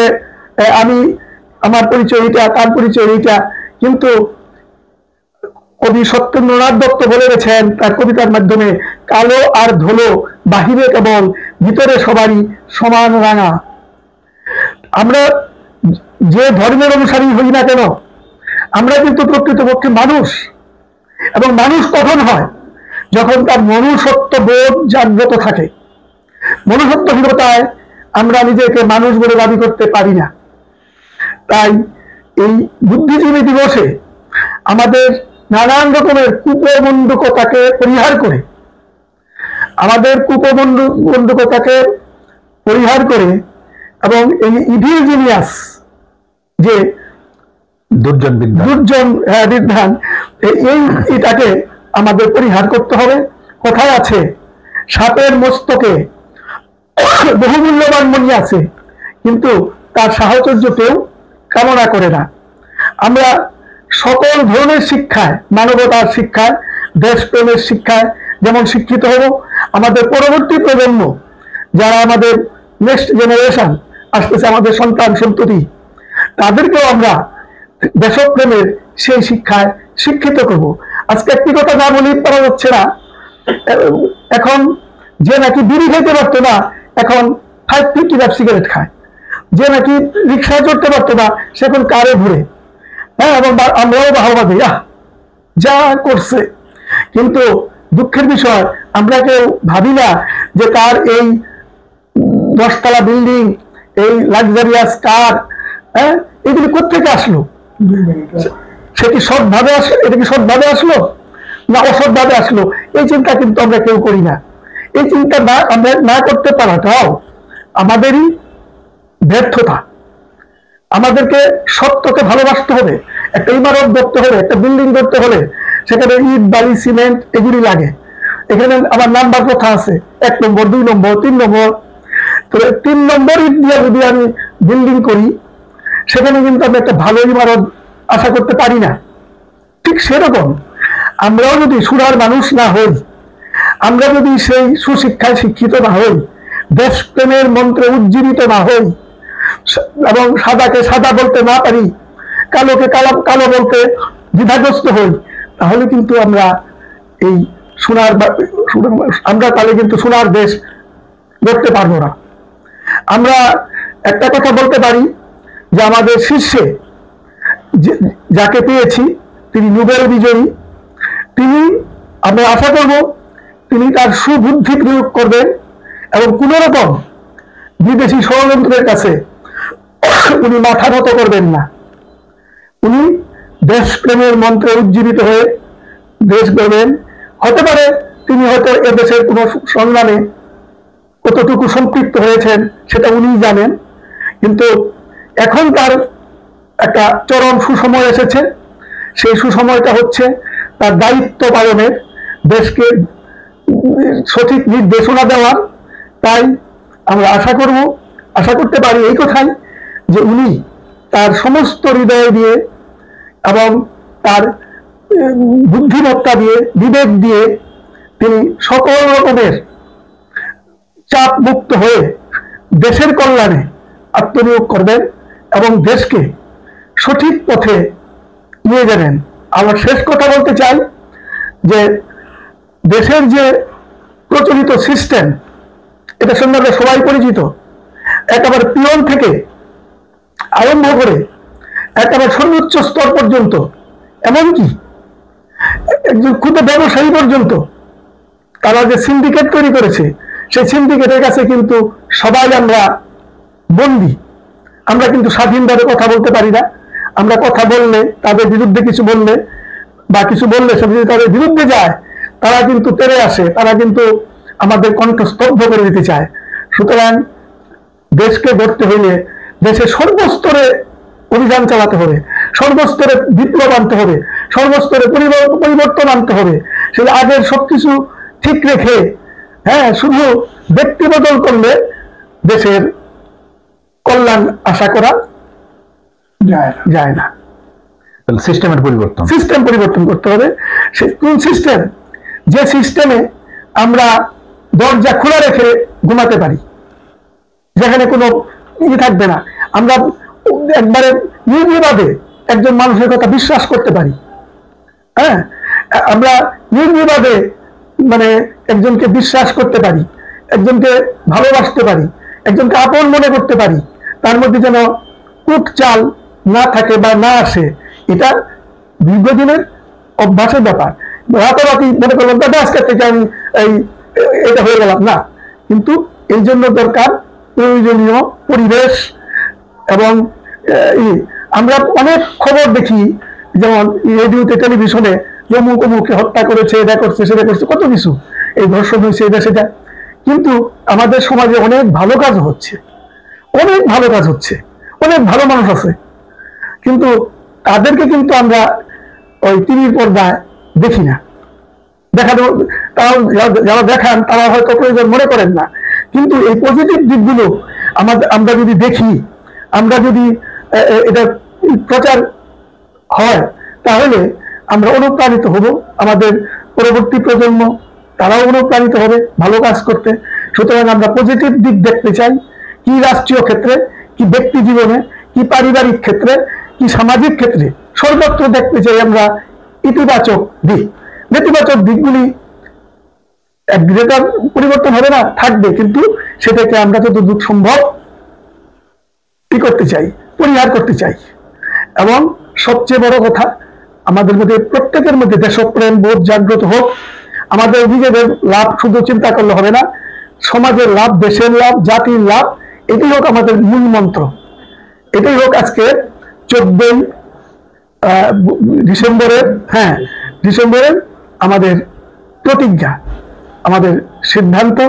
আমার পরিচয় এটা, তার পরিচয় এইটা, কিন্তু কবি সত্যেন্দ্রনাথ দত্ত বলে গেছেন তার কবিতার মাধ্যমে, কালো আর ধুলো বাহিরে কেবল, ভিতরে সবারই সমান রাঙা। আমরা যে ধর্মের অনুসারী হই না কেন, আমরা কিন্তু প্রকৃতপক্ষে মানুষ। এবং মানুষ কখন হয়? যখন তার মনুষ্যত্ব বোধ জাগ্রত থাকে। মনুষ্যত্বহীনতায় আমরা নিজেকে মানুষ বলে দাবি করতে পারি না। তাই এই বুদ্ধিজীবী দিবসে আমাদের নানান রকমের কুপ্রবন্ধকতাকে পরিহার করে, আমাদের কুপ্রবন্ধকতাকে পরিহার করে এবং এই ইভিল জিনিয়াস যে দুর্জন বিদ্বান এটাকে আমাদের পরিহার করতে হবে। কথায় আছে, সাপের মস্তকে বহুমূল্যবান মণি আছে, কিন্তু তার সাহচর্য কেউ কামনা করে না। আমরা সকল ধরনের শিক্ষায়, মানবতার শিক্ষায়, দেশপ্রেমের শিক্ষায় যেমন শিক্ষিত হব, আমাদের পরবর্তী প্রজন্ম যারা আমাদের নেক্সট জেনারেশন আসতেছে, আমাদের সন্তান সন্ততি, তাদেরকেও আমরা দেশপ্রেমের সেই শিক্ষায় শিক্ষিত করব। আজকে একটি কথা না বলেই পারা যাচ্ছে না, এখন যে নাকি বিড়ি খেতে পারতো না, এখন 550 সিগারেট খায়। যে নাকি রিক্সায় চড়তে পারতো না, সে এখন কারে ঘুরে। হ্যাঁ, এবং আমরাও বাহবা দিই, যা করছে। কিন্তু দুঃখের বিষয়, আমরা কেউ ভাবি না যে তার এই 10 তলা বিল্ডিং, এই লাক্সারিয়াস কার, হ্যাঁ, এগুলি কোথেকে আসলো? সে কি সৎভাবে আসলো? এটা কি সৎভাবে আসলো না অসৎভাবে আসলো? এই চিন্তা কিন্তু আমরা কেউ করি না। এই চিন্তা আমরা না করতে পারাটাও আমাদেরই ব্যর্থতা। আমাদেরকে সত্যকে ভালোবাসতে হবে। একটা ইমারত করতে হলে, একটা বিল্ডিং করতে হলে সেখানে ইট, বালি, সিমেন্ট এগুলি লাগে। এখানে আবার নাম্বার কথা আছে, 1 নম্বর, 2 নম্বর, 3 নম্বর। তো 3 নম্বর ইট দিয়ে যদি আমি বিল্ডিং করি, সেখানে কিন্তু আমি একটা ভালো ইমারত আশা করতে পারি না। ঠিক সেরকম আমরাও যদি সুরার মানুষ না হই, আমরা যদি সেই সুশিক্ষায় শিক্ষিত না হই, দেশপ্রেমের মন্ত্রে উজ্জীবিত না হই, এবং সাদাকে সাদা বলতে না পারি, কালোকে কালো বলতে দ্বিধাগ্রস্ত হই, তাহলে কিন্তু আমরা এই আমরা তাহলে কিন্তু সোনার দেশ গড়তে পারবো না। আমরা একটা কথা বলতে পারি যে আমাদের শীর্ষে যাকে পেয়েছি তিনি নোবেল বিজয়ী। তিনি, আমরা আশা করব তিনি তার সুবুদ্ধি প্রয়োগ করবেন এবং কোন রকম বিদেশি ষড়যন্ত্রের কাছে উনি মাথা নত করবেন না। উনি দেশপ্রেমের মন্ত্রে উজ্জীবিত হয়ে দেশ গড়বেন। হতে পারে তিনি হয়তো এদেশের কোন সংগ্রামে কতটুকু সম্পৃক্ত হয়েছেন সেটা উনি জানেন, কিন্তু এখন তার একটা চরম সুসময় এসেছে। সেই সুসময়টা হচ্ছে তার দায়িত্ব পালনের, দেশকে সঠিক নির্দেশনা দেওয়ার। তাই আমরা আশা করতে পারি এই কথাই যে উনি তার সমস্ত হৃদয় দিয়ে এবং তার বুদ্ধিমত্তা দিয়ে, বিবেক দিয়ে তিনি সকল রকমের চাপ মুক্ত হয়ে দেশের কল্যাণে আত্মনিয়োগ করবেন এবং দেশকে সঠিক পথে নিয়ে যাবেন। আমার শেষ কথা বলতে চাই যে দেশের যে প্রচলিত সিস্টেম, এটা সম্বন্ধে সবাই পরিচিত। একেবারে পিয়ন থেকে আরম্ভ করে একেবারে সর্বোচ্চ স্তর পর্যন্ত, এমনকি একজন ক্ষুদ্র ব্যবসায়ী পর্যন্ত তারা যে সিন্ডিকেট তৈরি করেছে, সেই সিন্ডিকেটের কাছে কিন্তু সবাই আমরা বন্দী। আমরা কিন্তু স্বাধীনভাবে কথা বলতে পারি না। আমরা কথা বললে, তাদের বিরুদ্ধে কিছু বললে বা কিছু বললে সে যদি তাদের বিরুদ্ধে যায়, তারা কিন্তু তেড়ে আসে, তারা কিন্তু আমাদের কণ্ঠ স্তব্ধ করে দিতে চায়। সুতরাং দেশকে গড়তে হইলে দেশের সর্বস্তরে অভিযান চালাতে হবে, সর্বস্তরে বিপ্লব আনতে হবে, সর্বস্তরে পরিবর্তন আনতে হবে। সেটা আগের সবকিছু ঠিক রেখে, হ্যাঁ, শুধু ব্যক্তি বদল করলে দেশের কল্যাণ আশা করা যায় না। সিস্টেম পরিবর্তন করতে হবে। কোন সিস্টেম? যে সিস্টেমে আমরা দরজা খোলা রেখে ঘুমাতে পারি, যেখানে কোনো থাকবে না, আমরা একবারে নির্বিবাদে একজন মানুষের কথা বিশ্বাস করতে পারি। হ্যাঁ, আমরা নির্বিবাদে মানে একজনকে বিশ্বাস করতে পারি, একজনকে ভালোবাসতে পারি, একজনকে আপন মনে করতে পারি। তার মধ্যে যেন কুট চাল না থাকে বা না আসে, এটা দীর্ঘদিনের অভ্যাসের ব্যাপার। রাতারাতি মনে করলাম দাদা আজকের থেকে আমি এটা হয়ে গেলাম না, কিন্তু এই জন্য দরকার প্রয়োজনীয় পরিবেশ এবং আমরা অনেক খবর দেখি, যেমন রেডিওতে, টেলিভিশনে, যে অমুক অমুককে হত্যা করেছে, এটা করছে, সেটা করছে, কত কিছু, এই ধর্ষণ হয়েছে, এটা সেটা। কিন্তু আমাদের সমাজে অনেক ভালো কাজ হচ্ছে, অনেক ভালো কাজ হচ্ছে, অনেক ভালো মানুষ আছে, কিন্তু তাদেরকে কিন্তু আমরা ওই টিভির পর্দায় দেখি না। দেখানো, তারা যারা দেখান তারা হয়তো প্রয়োজন মনে করেন না, কিন্তু এই পজিটিভ দিকগুলো আমরা যদি দেখি, আমরা যদি এটা প্রচার হয়, তাহলে আমরা অনুপ্রাণিত হব, আমাদের পরবর্তী প্রজন্ম তারাও অনুপ্রাণিত হবে ভালো কাজ করতে। সুতরাং আমরা পজিটিভ দিক দেখতে চাই, কি রাষ্ট্রীয় ক্ষেত্রে, কি ব্যক্তি জীবনে, কি পারিবারিক ক্ষেত্রে, কি সামাজিক ক্ষেত্রে, সর্বত্র দেখতে চাই আমরা ইতিবাচক দিক। নেতিবাচক দিকগুলি একদিকে পরিবর্তন হবে না, থাকবে, কিন্তু সেটাকে আমরা যতদূর সম্ভব কি করতে চাই, পরিহার করতে চাই। এবং সবচেয়ে বড় কথা, আমাদের মধ্যে প্রত্যেকের মধ্যে দেশপ্রেম বোধ জাগ্রত হোক। আমাদের নিজেদের লাভ শুধু চিন্তা করলে হবে না, সমাজের লাভ, দেশের লাভ, জাতির লাভ, এটাই হোক আমাদের মূল মন্ত্র। এটাই হোক আজকে 14 ডিসেম্বরের আমাদের প্রতিজ্ঞা, আমাদের সিদ্ধান্ত,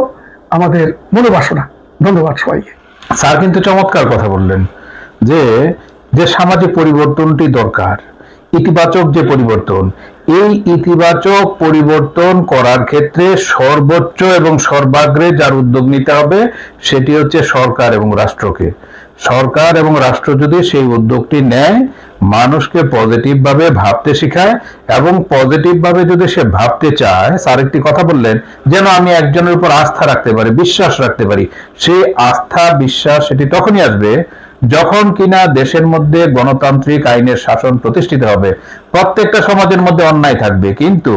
আমাদের মনোবাসনা। ধন্যবাদ সবাইকে। স্যার কিন্তু চমৎকার কথা বললেন যে যে সামাজিক পরিবর্তনটি দরকার, ইতিবাচক যে পরিবর্তন, এই ইতিবাচক পরিবর্তন করার ক্ষেত্রে সর্বোচ্চ এবং সর্বাগ্রে যার উদ্যোগ নিতে হবে সেটি হচ্ছে সরকার এবং রাষ্ট্রকে। সরকার এবং রাষ্ট্র যদি সেই উদ্যোগটি নেয়, মানুষকে পজিটিভ ভাবে ভাবতে শেখায়, এবং পজিটিভ ভাবে যদি সে ভাবতে চায়, স্যার একটি কথা বললেন, যেন আমি একজনের উপর আস্থা রাখতে পারি, বিশ্বাস রাখতে পারি, সেই আস্থা বিশ্বাস সেটি তখনই আসবে যখন কিনা দেশের মধ্যে গণতান্ত্রিক আইনের শাসন প্রতিষ্ঠিত হবে। প্রত্যেকটা সমাজের মধ্যে অন্যায় থাকবে, কিন্তু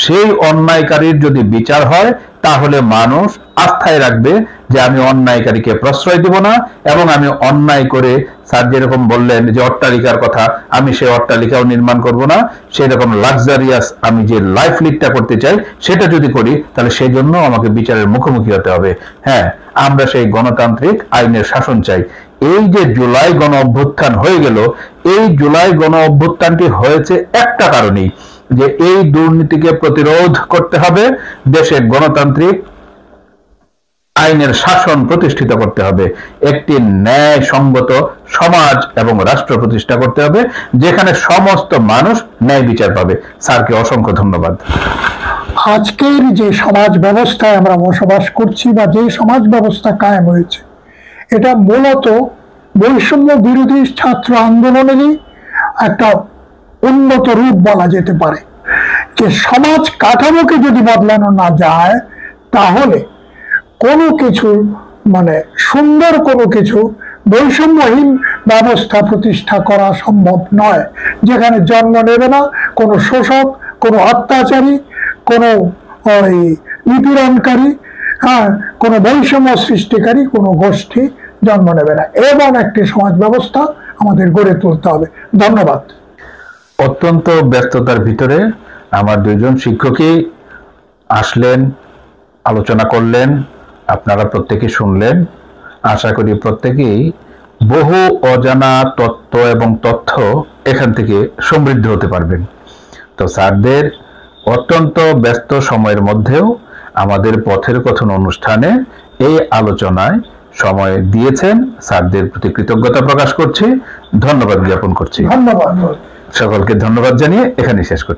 সেই অন্যায়কারীর যদি বিচার হয়, তাহলে মানুষ আস্থায় রাখবে যে আমি অন্যায়কারীকে প্রশ্রয় দিব না, এবং আমি অন্যায় করে, স্যার যেরকম বললেন যে অট্টালিকার কথা, আমি সেই অট্টালিকাও নির্মাণ করব না, সেরকম লাক্সারিয়াস আমি যে লাইফ লিডটা করতে চাই সেটা যদি করি, তাহলে সেই জন্য আমাকে বিচারের মুখোমুখি হতে হবে। হ্যাঁ, আমরা সেই গণতান্ত্রিক আইনের শাসন চাই। এই যে জুলাই গণ অভ্যুত্থান হয়ে গেল, এই জুলাই গণ অভ্যুত্থানটি হয়েছে একটা কারণেই, যে এই দুর্নীতিকে প্রতিরোধ করতে হবে, দেশে গণতান্ত্রিক আইনের শাসন প্রতিষ্ঠিত করতে হবে, একটি ন্যায়সঙ্গত সমাজ এবং রাষ্ট্র প্রতিষ্ঠা করতে হবে, যেখানে সমস্ত মানুষ ন্যায় বিচার পাবে। স্যারকে অসংখ্য ধন্যবাদ। আজকের যে সমাজ ব্যবস্থায় আমরা বসবাস করছি, বা যে সমাজ ব্যবস্থা কায়েম হয়েছে, এটা মূলত বৈষম্য বিরোধী ছাত্র আন্দোলনেরই একটা উন্নত রূপ বলা যেতে পারে। যে সমাজ কাঠামোকে যদি বদলানো না যায়, তাহলে কোনো কিছু, মানে সুন্দর কোনো কিছু, বৈষম্যহীন ব্যবস্থা প্রতিষ্ঠা করা সম্ভব নয়, যেখানে জন্ম নেবে না কোনো শোষক, কোনো অত্যাচারী, কোনো ওই নিপীড়নকারী, কোনো বৈষম্য সৃষ্টিকারী কোনো গোষ্ঠী জন্ম নেবে না। এবং একটি সমাজ ব্যবস্থা আমাদের গড়ে তুলতে হবে। ধন্যবাদ। অত্যন্ত ব্যস্ততার ভিতরে আমার দুইজন শিক্ষকই আসলেন, আলোচনা করলেন, আপনারা প্রত্যেকে শুনলেন। আশা করি প্রত্যেকেই বহু অজানা তত্ত্ব এবং তথ্য এখান থেকে সমৃদ্ধ হতে পারবেন। তো স্যারদের অত্যন্ত ব্যস্ত সময়ের মধ্যেও আমাদের পথের কথন অনুষ্ঠানে এই আলোচনায় সময় দিয়েছেন, স্যারদের প্রতি কৃতজ্ঞতা প্রকাশ করছি, ধন্যবাদ জ্ঞাপন করছি। ধন্যবাদ। সকলকে ধন্যবাদ জানিয়ে এখানে শেষ করছি।